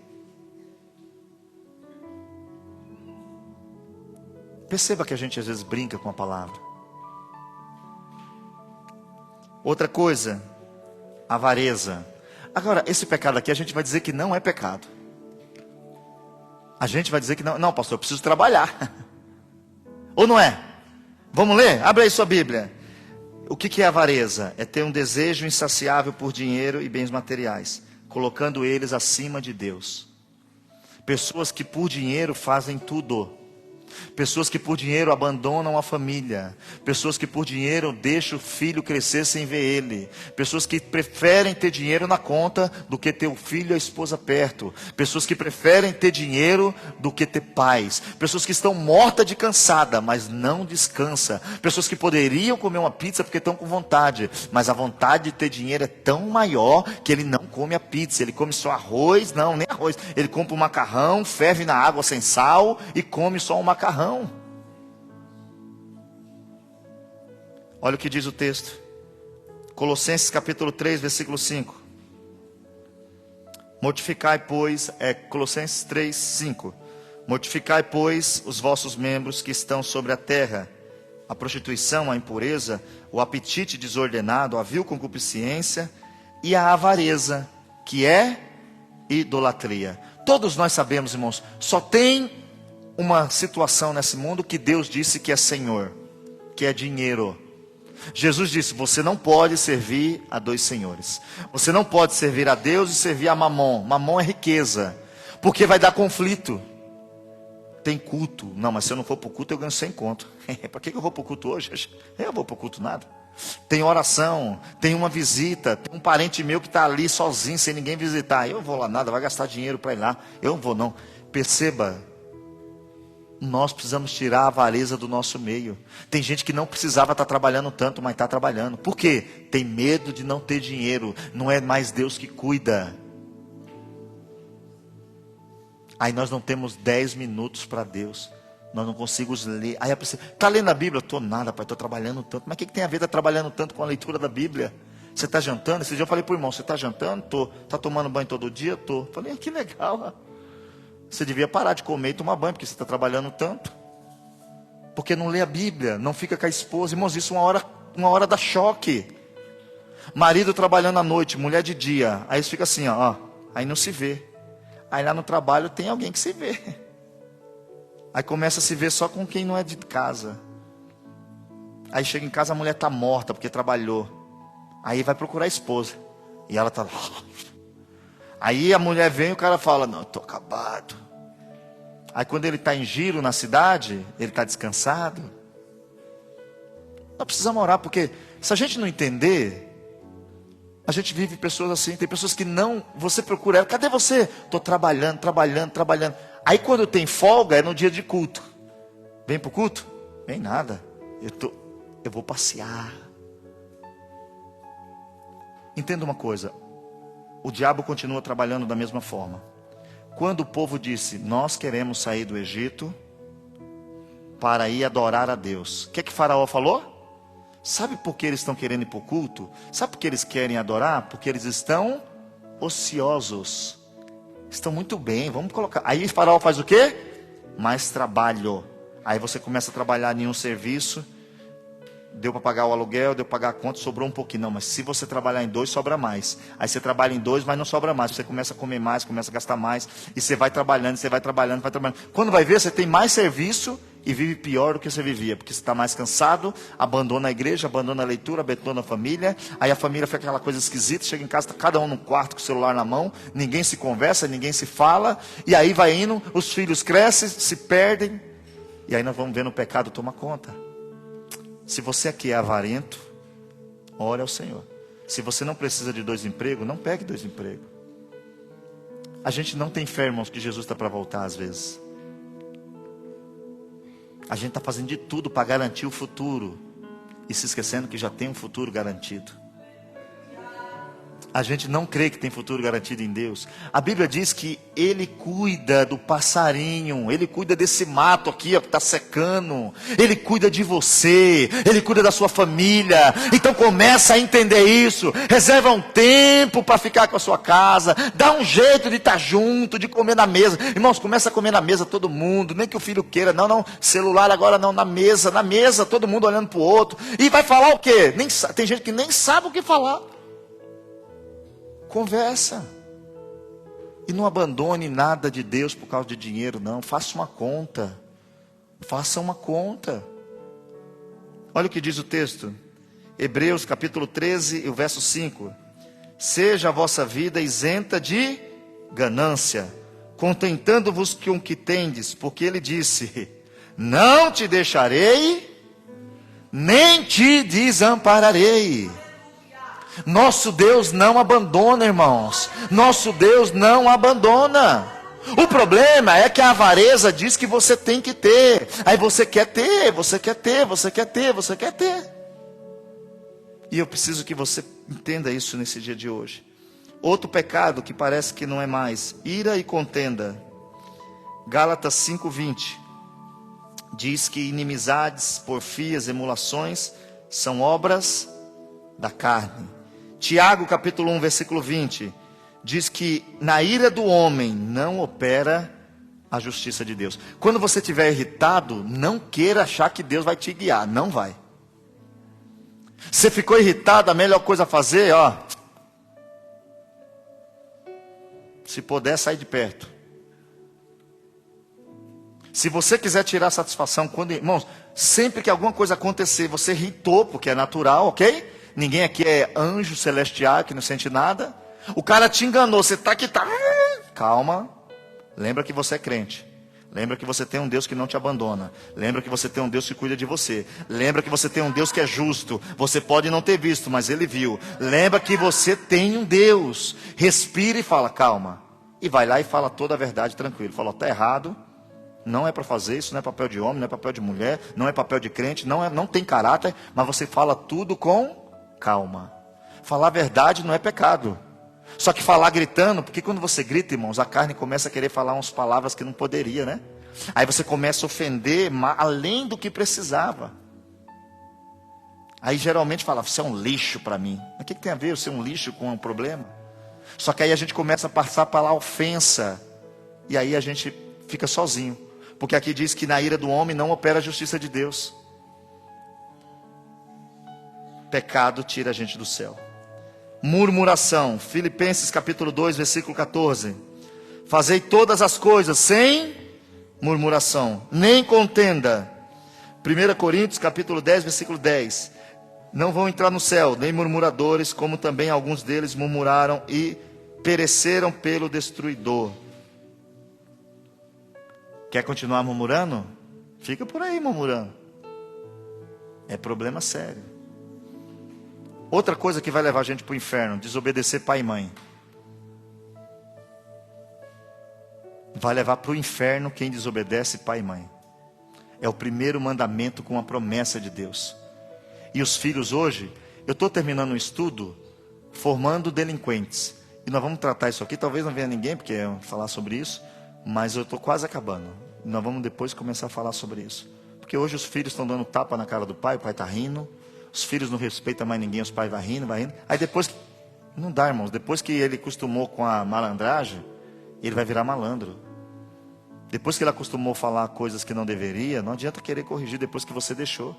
Perceba que a gente às vezes brinca com a palavra. Outra coisa, avareza. Agora, esse pecado aqui a gente vai dizer que não é pecado. A gente vai dizer que não. Não, pastor, eu preciso trabalhar. Ou não é? Vamos ler? Abre aí sua Bíblia. O que é avareza? É ter um desejo insaciável por dinheiro e bens materiais, colocando eles acima de Deus. Pessoas que por dinheiro fazem tudo. Pessoas que por dinheiro abandonam a família. Pessoas que por dinheiro deixam o filho crescer sem ver ele. Pessoas que preferem ter dinheiro na conta do que ter o filho e a esposa perto. Pessoas que preferem ter dinheiro do que ter paz. Pessoas que estão mortas de cansada, mas não descansa. Pessoas que poderiam comer uma pizza porque estão com vontade, mas a vontade de ter dinheiro é tão maior que ele não come a pizza. Ele come só arroz, não, nem arroz. Ele compra um macarrão, ferve na água sem sal e come só um macarrão. Olha o que diz o texto. Colossenses capítulo 3, versículo 5. Mortificai, pois, Colossenses 3, 5. Mortificai, pois, os vossos membros que estão sobre a terra, a prostituição, a impureza, o apetite desordenado, a vil concupiscência e a avareza, que é idolatria. Todos nós sabemos, irmãos, só tem uma situação nesse mundo que Deus disse que é Senhor, que é dinheiro. Jesus disse, você não pode servir a dois senhores. Você não pode servir a Deus e servir a Mamon. Mamon é riqueza, porque vai dar conflito. Tem culto. Não, mas se eu não for para o culto, eu ganho 100 conto. Para que eu vou para o culto hoje? Eu vou para o culto nada. Tem oração, tem uma visita, tem um parente meu que está ali sozinho, sem ninguém visitar. Eu vou lá nada, vai gastar dinheiro para ir lá. Eu não vou não. Perceba, nós precisamos tirar a avareza do nosso meio. Tem gente que não precisava estar trabalhando tanto, mas está trabalhando. Por quê? Tem medo de não ter dinheiro. Não é mais Deus que cuida. Aí nós não temos 10 minutos para Deus. Nós não conseguimos ler. Aí a pessoa, está lendo a Bíblia? Estou nada, pai, estou trabalhando tanto. Mas o que tem a ver estar trabalhando tanto com a leitura da Bíblia? Você está jantando? Esse dia eu falei para o irmão, você está jantando? Estou. Está tomando banho todo dia? Estou. Falei, que legal. Você devia parar de comer e tomar banho, porque você está trabalhando tanto. Porque não lê a Bíblia, não fica com a esposa. Irmãos, isso uma hora dá choque. Marido trabalhando à noite, mulher de dia. Aí fica assim, ó, aí não se vê. Aí lá no trabalho tem alguém que se vê. Aí começa a se ver só com quem não é de casa. Aí chega em casa, a mulher está morta porque trabalhou. Aí vai procurar a esposa. E ela está lá. Aí a mulher vem e o cara fala, não, estou acabado. Aí quando ele está em giro na cidade, ele está descansado. Nós precisamos orar, porque se a gente não entender, a gente vive pessoas assim. Tem pessoas que não, você procura ela, cadê você? Estou trabalhando. Aí quando tem folga, é no dia de culto. Vem para o culto? Vem nada. Eu vou passear. Entenda uma coisa. O diabo continua trabalhando da mesma forma. quando o povo disse: nós queremos sair do Egito para ir adorar a Deus. O que Faraó falou? Sabe por que eles estão querendo ir para o culto? Sabe por que eles querem adorar? Porque eles estão ociosos. Estão muito bem, vamos colocar. Aí Faraó faz o quê? Mais trabalho. Aí você começa a trabalhar em um serviço. Deu para pagar o aluguel, deu para pagar a conta, sobrou um pouquinho. Não, mas se você trabalhar em 2, sobra mais. Aí você trabalha em 2, mas não sobra mais. Você começa a comer mais, começa a gastar mais. E você vai trabalhando, você vai trabalhando, vai trabalhando. Quando vai ver, você tem mais serviço e vive pior do que você vivia. Porque você está mais cansado, abandona a igreja, abandona a leitura, abandona a família. Aí a família fica aquela coisa esquisita. Chega em casa, está cada um no quarto com o celular na mão. Ninguém se conversa, ninguém se fala. E aí vai indo, os filhos crescem, se perdem. E aí nós vamos vendo o pecado tomar conta. Se você aqui é avarento, ore ao Senhor. Se você não precisa de 2 empregos, não pegue 2 empregos. A gente não tem fé, irmãos, que Jesus está para voltar às vezes. A gente está fazendo de tudo para garantir o futuro. E se esquecendo que já tem um futuro garantido. A gente não crê que tem futuro garantido em Deus. A Bíblia diz que Ele cuida do passarinho. Ele cuida desse mato aqui, ó, que está secando. Ele cuida de você. Ele cuida da sua família. Então começa a entender isso. Reserva um tempo para ficar com a sua casa. Dá um jeito de estar junto, de comer na mesa. Irmãos, começa a comer na mesa todo mundo. Nem que o filho queira. Não, não. Celular agora não, na mesa. Na mesa, todo mundo olhando para o outro. E vai falar o quê? Tem gente que nem sabe o que falar. Conversa. E não abandone nada de Deus por causa de dinheiro, não. Faça uma conta. Faça uma conta. Olha o que diz o texto. Hebreus capítulo 13, e o verso 5. Seja a vossa vida isenta de ganância, contentando-vos com o que tendes, porque ele disse: não te deixarei, nem te desampararei. Nosso Deus não abandona, irmãos. Nosso Deus não abandona. O problema é que a avareza diz que você tem que ter. Aí você quer ter, você quer ter, você quer ter, você quer ter. E eu preciso que você entenda isso nesse dia de hoje. Outro pecado que parece que não é mais: ira e contenda. Gálatas 5:20 diz que inimizades, porfias, emulações são obras da carne. Tiago capítulo 1, versículo 20, diz que na ira do homem não opera a justiça de Deus. Quando você estiver irritado, não queira achar que Deus vai te guiar, não vai. Você ficou irritado, a melhor coisa a fazer, ó, se puder, sai de perto. Se você quiser tirar satisfação, irmãos, sempre que alguma coisa acontecer, você irritou, porque é natural, ok? Ninguém aqui é anjo celestial que não sente nada. O cara te enganou, você está aqui, tá. Calma. Lembra que você é crente. Lembra que você tem um Deus que não te abandona. Lembra que você tem um Deus que cuida de você. Lembra que você tem um Deus que é justo. Você pode não ter visto, mas Ele viu. Lembra que você tem um Deus. Respira e fala: calma. E vai lá e fala toda a verdade tranquilo. Fala: está errado. Não é para fazer isso, não é papel de homem, não é papel de mulher, não é papel de crente, não tem caráter, mas você fala tudo com calma. Falar a verdade não é pecado. Só que falar gritando, porque quando você grita, irmãos, a carne começa a querer falar umas palavras que não poderia, né? Aí você começa a ofender além do que precisava. Aí geralmente fala: você é um lixo para mim. Mas o que tem a ver ser um lixo com um problema? Só que aí a gente começa a passar para a ofensa. E aí a gente fica sozinho. Porque aqui diz que na ira do homem não opera a justiça de Deus. Pecado tira a gente do céu. Murmuração. Filipenses capítulo 2, versículo 14. Fazei todas as coisas sem murmuração, nem contenda. 1 Coríntios capítulo 10, versículo 10. Não vão entrar no céu, nem murmuradores, como também alguns deles murmuraram e pereceram pelo destruidor. Quer continuar murmurando? Fica por aí murmurando. É problema sério. Outra coisa que vai levar a gente para o inferno: desobedecer pai e mãe. Vai levar para o inferno quem desobedece pai e mãe. É o primeiro mandamento com a promessa de Deus. E os filhos hoje, eu estou terminando um estudo formando delinquentes. E nós vamos tratar isso aqui, talvez não venha ninguém, porque eu falar sobre isso, mas eu estou quase acabando. Nós vamos depois começar a falar sobre isso. Porque hoje os filhos estão dando tapa na cara do pai, o pai está rindo, os filhos não respeitam mais ninguém, os pais vão rindo, vai rindo. Aí depois, não dá, irmãos, depois que ele acostumou com a malandragem, ele vai virar malandro. Depois que ele acostumou a falar coisas que não deveria, não adianta querer corrigir depois que você deixou.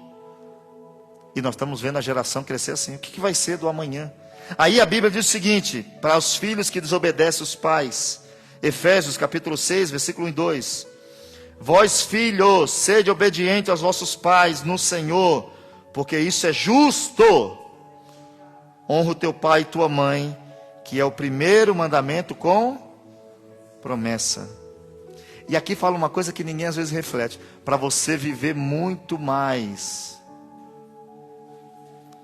E nós estamos vendo a geração crescer assim. O que vai ser do amanhã? Aí a Bíblia diz o seguinte, para os filhos que desobedecem os pais. Efésios capítulo 6, versículo 1 e 2. Vós filhos, sede obedientes aos vossos pais no Senhor, porque isso é justo. Honra o teu pai e tua mãe, que é o primeiro mandamento com promessa. E aqui fala uma coisa que ninguém às vezes reflete. Para você viver muito mais.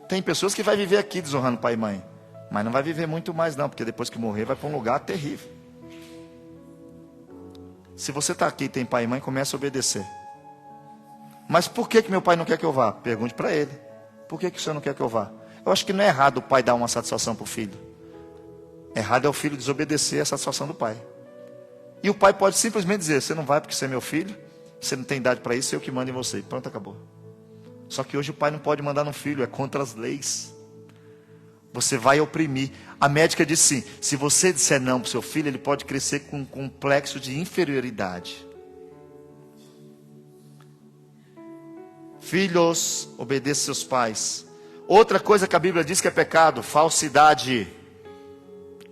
Tem pessoas que vai viver aqui desonrando pai e mãe, mas não vai viver muito mais não, porque depois que morrer vai para um lugar terrível. Se você está aqui e tem pai e mãe, comece a obedecer. Mas por que meu pai não quer que eu vá? Pergunte para ele. Por que o senhor não quer que eu vá? Eu acho que não é errado o pai dar uma satisfação para o filho. Errado é o filho desobedecer a satisfação do pai. E o pai pode simplesmente dizer, você não vai porque você é meu filho, você não tem idade para isso, eu que mando em você. Pronto, acabou. Só que hoje o pai não pode mandar no filho, é contra as leis. Você vai oprimir. A médica disse sim, se você disser não para o seu filho, ele pode crescer com um complexo de inferioridade. Filhos, obedeçam seus pais. Outra coisa que a Bíblia diz que é pecado, falsidade.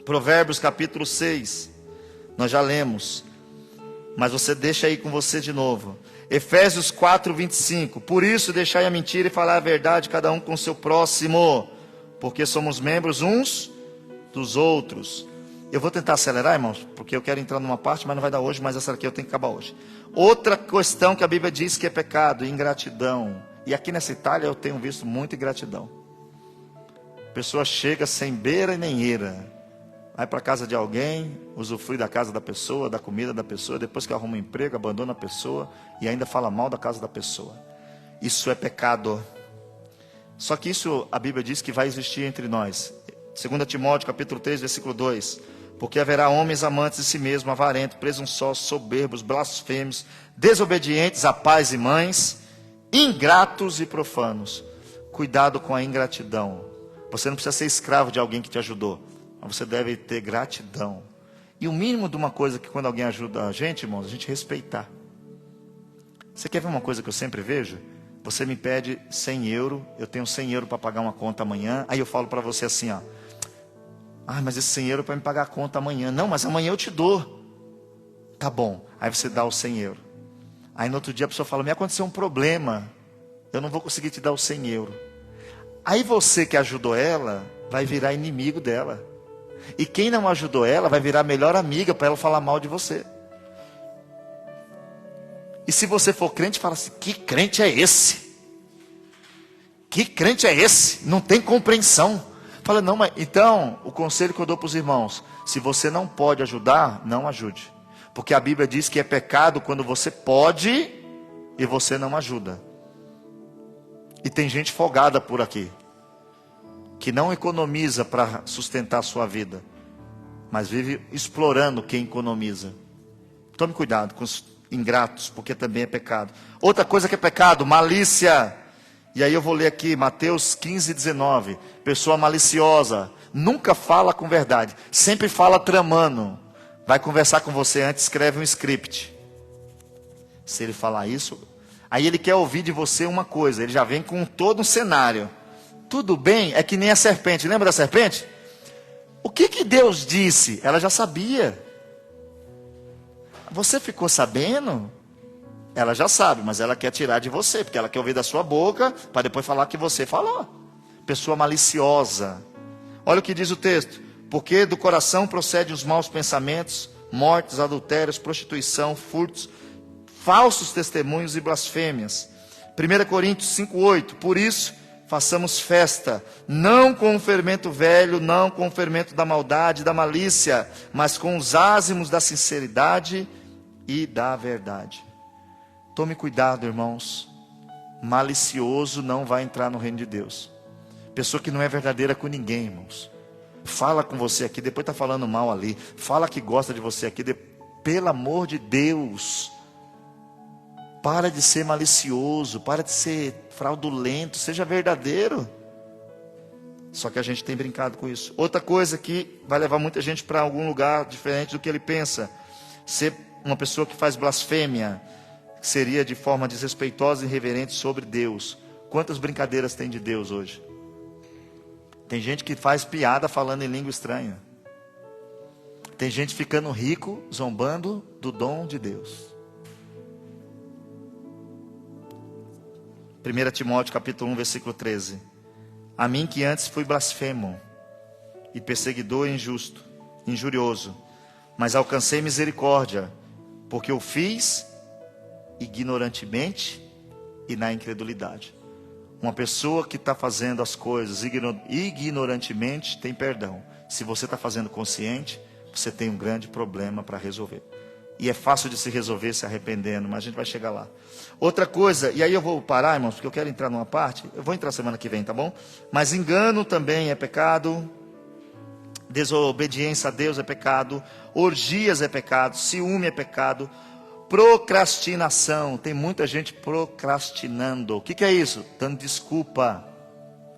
Provérbios capítulo 6. Nós já lemos. Mas você deixa aí com você de novo. Efésios 4, 25. Por isso deixai a mentira e falar a verdade, cada um com o seu próximo. Porque somos membros uns dos outros. Eu vou tentar acelerar, irmãos, porque eu quero entrar numa parte, mas não vai dar hoje, mas essa aqui eu tenho que acabar hoje. Outra questão que a Bíblia diz que é pecado, ingratidão. E aqui nessa Itália eu tenho visto muita ingratidão. A pessoa chega sem beira e nem eira. Vai para a casa de alguém, usufrui da casa da pessoa, da comida da pessoa, depois que arruma um emprego, abandona a pessoa e ainda fala mal da casa da pessoa. Isso é pecado. Só que isso a Bíblia diz que vai existir entre nós. 2 Timóteo capítulo 3, versículo 2. Porque haverá homens amantes de si mesmos, avarentos, presunçosos, soberbos, blasfêmios, desobedientes a pais e mães, ingratos e profanos. Cuidado com a ingratidão. Você não precisa ser escravo de alguém que te ajudou. Mas você deve ter gratidão. E o mínimo de uma coisa que quando alguém ajuda a gente, irmãos, a gente respeitar. Você quer ver uma coisa que eu sempre vejo? Você me pede 100 euros, eu tenho 100 euros para pagar uma conta amanhã. Aí eu falo para você assim, ó. Ah, mas esse 100 euros é para me pagar a conta amanhã. Não, mas amanhã eu te dou. Tá bom. Aí você dá os 100 euros. Aí no outro dia a pessoa fala, me aconteceu um problema. Eu não vou conseguir te dar os 100 euros. Aí você que ajudou ela, vai virar inimigo dela. E quem não ajudou ela, vai virar a melhor amiga para ela falar mal de você. E se você for crente, fala assim, que crente é esse? Que crente é esse? Não tem compreensão. Fala, não, mas então, o conselho que eu dou para os irmãos, se você não pode ajudar, não ajude. Porque a Bíblia diz que é pecado quando você pode e você não ajuda. E tem gente folgada por aqui, que não economiza para sustentar a sua vida, mas vive explorando quem economiza. Tome cuidado com os ingratos, porque também é pecado. Outra coisa que é pecado, malícia. E aí eu vou ler aqui, Mateus 15, 19. Pessoa maliciosa, nunca fala com verdade, sempre fala tramando. Vai conversar com você antes, escreve um script. Se ele falar isso, aí ele quer ouvir de você uma coisa, ele já vem com todo um cenário. Tudo bem, é que nem a serpente, lembra da serpente? O que Deus disse? Ela já sabia. Você ficou sabendo? Ela já sabe, mas ela quer tirar de você, porque ela quer ouvir da sua boca, para depois falar que você falou. Pessoa maliciosa. Olha o que diz o texto. Porque do coração procedem os maus pensamentos, mortes, adultérios, prostituição, furtos, falsos testemunhos e blasfêmias. 1 Coríntios 5:8. Por isso, façamos festa, não com o fermento velho, não com o fermento da maldade, da malícia, mas com os ázimos da sinceridade e da verdade. Tome cuidado, irmãos. Malicioso não vai entrar no reino de Deus. Pessoa que não é verdadeira com ninguém, irmãos. fala com você aqui, depois está falando mal ali, fala que gosta de você aqui, pelo amor de Deus, para de ser malicioso, para de ser fraudulento, seja verdadeiro. Só que a gente tem brincado com isso. Outra coisa que vai levar muita gente para algum lugar diferente do que ele pensa, ser uma pessoa que faz blasfêmia, que seria de forma desrespeitosa e irreverente sobre Deus. Quantas brincadeiras tem de Deus hoje? Tem gente que faz piada falando em língua estranha. Tem gente ficando rico, zombando do dom de Deus. 1 Timóteo capítulo 1, versículo 13. A mim que antes fui blasfemo, e perseguidor e injusto, injurioso, mas alcancei misericórdia, porque eu fiz ignorantemente e na incredulidade. Uma pessoa que está fazendo as coisas ignorantemente tem perdão. Se você está fazendo consciente, você tem um grande problema para resolver. E é fácil de se resolver se arrependendo, mas a gente vai chegar lá. Outra coisa, e aí eu vou parar, irmãos, porque eu quero entrar numa parte. Eu vou entrar semana que vem, tá bom? Mas engano também é pecado. Desobediência a Deus é pecado. Orgias é pecado. Ciúme é pecado. Procrastinação. Tem muita gente procrastinando. O que é isso? Dando desculpa.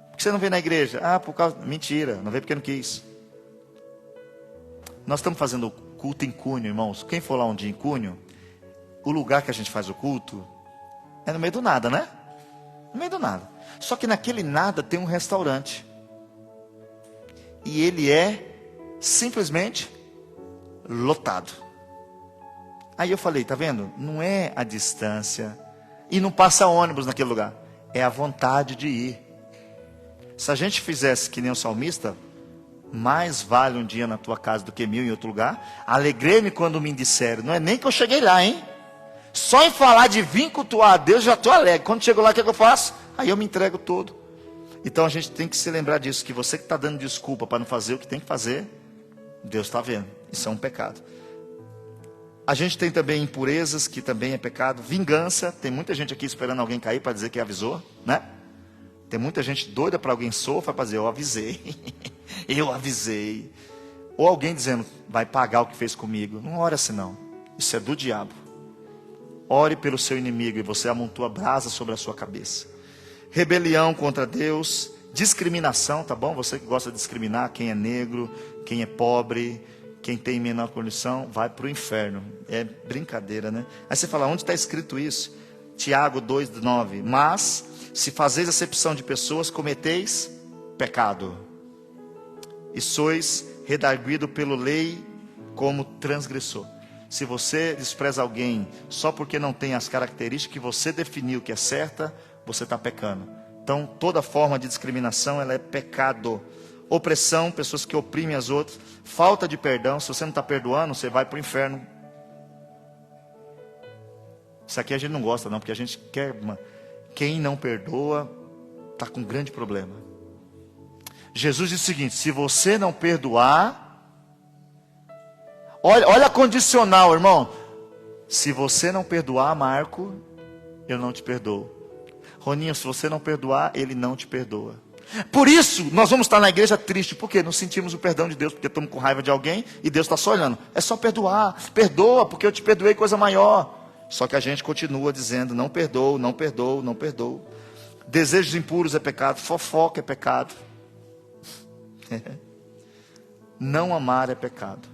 Por que você não vem na igreja? Ah, por causa... Mentira, não veio porque não quis. Nós estamos fazendo culto em Cunho, irmãos. Quem for lá um dia em Cunho, o lugar que a gente faz o culto é no meio do nada, né? No meio do nada. Só que naquele nada tem um restaurante. E ele é simplesmente lotado. Aí eu falei, tá vendo? Não é a distância. E não passa ônibus naquele lugar. É a vontade de ir. Se a gente fizesse que nem o salmista, mais vale um dia na tua casa do que 1000 em outro lugar. Alegrei-me quando me disseram. Não é nem que eu cheguei lá, hein? Só em falar de vir cultuar a Deus, já estou alegre. Quando chego lá, o que eu faço? Aí eu me entrego todo. Então a gente tem que se lembrar disso, que você que está dando desculpa para não fazer o que tem que fazer, Deus está vendo. Isso é um pecado. A gente tem também impurezas, que também é pecado. Vingança, tem muita gente aqui esperando alguém cair para dizer que avisou, né? Tem muita gente doida para alguém sofra para dizer, eu avisei. Eu avisei. Ou alguém dizendo, vai pagar o que fez comigo. Não ore assim não. Isso é do diabo. Ore pelo seu inimigo e você amontoa brasa sobre a sua cabeça. Rebelião contra Deus. Discriminação, tá bom? Você que gosta de discriminar quem é negro, quem é pobre, quem tem menor condição, vai para o inferno. É brincadeira, né? Aí você fala, onde está escrito isso? Tiago 2,9. Mas, se fazeis acepção de pessoas, cometeis pecado. E sois redarguido pela lei como transgressor. Se você despreza alguém só porque não tem as características que você definiu que é certa, você está pecando. Então, toda forma de discriminação, ela é pecado. Opressão, pessoas que oprimem as outras. Falta de perdão, se você não está perdoando, você vai para o inferno. Isso aqui a gente não gosta não, porque a gente quer... Quem não perdoa, está com um grande problema. Jesus diz o seguinte, se você não perdoar... Olha a condicional, irmão. Se você não perdoar, Marco, eu não te perdoo. Roninho, se você não perdoar, ele não te perdoa. Por isso, nós vamos estar na igreja triste. Por quê? Não sentimos o perdão de Deus, porque estamos com raiva de alguém e Deus está só olhando. É só perdoar. Perdoa, porque eu te perdoei coisa maior. Só que a gente continua dizendo, não perdoo, não perdoo, não perdoo. Desejos impuros é pecado, fofoca é pecado. Não amar é pecado.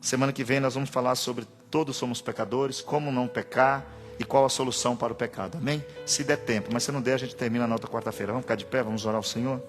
Semana que vem nós vamos falar sobre todos somos pecadores, como não pecar e qual a solução para o pecado. Amém? Se der tempo, mas se não der, a gente termina na outra quarta-feira. Vamos ficar de pé, vamos orar ao Senhor.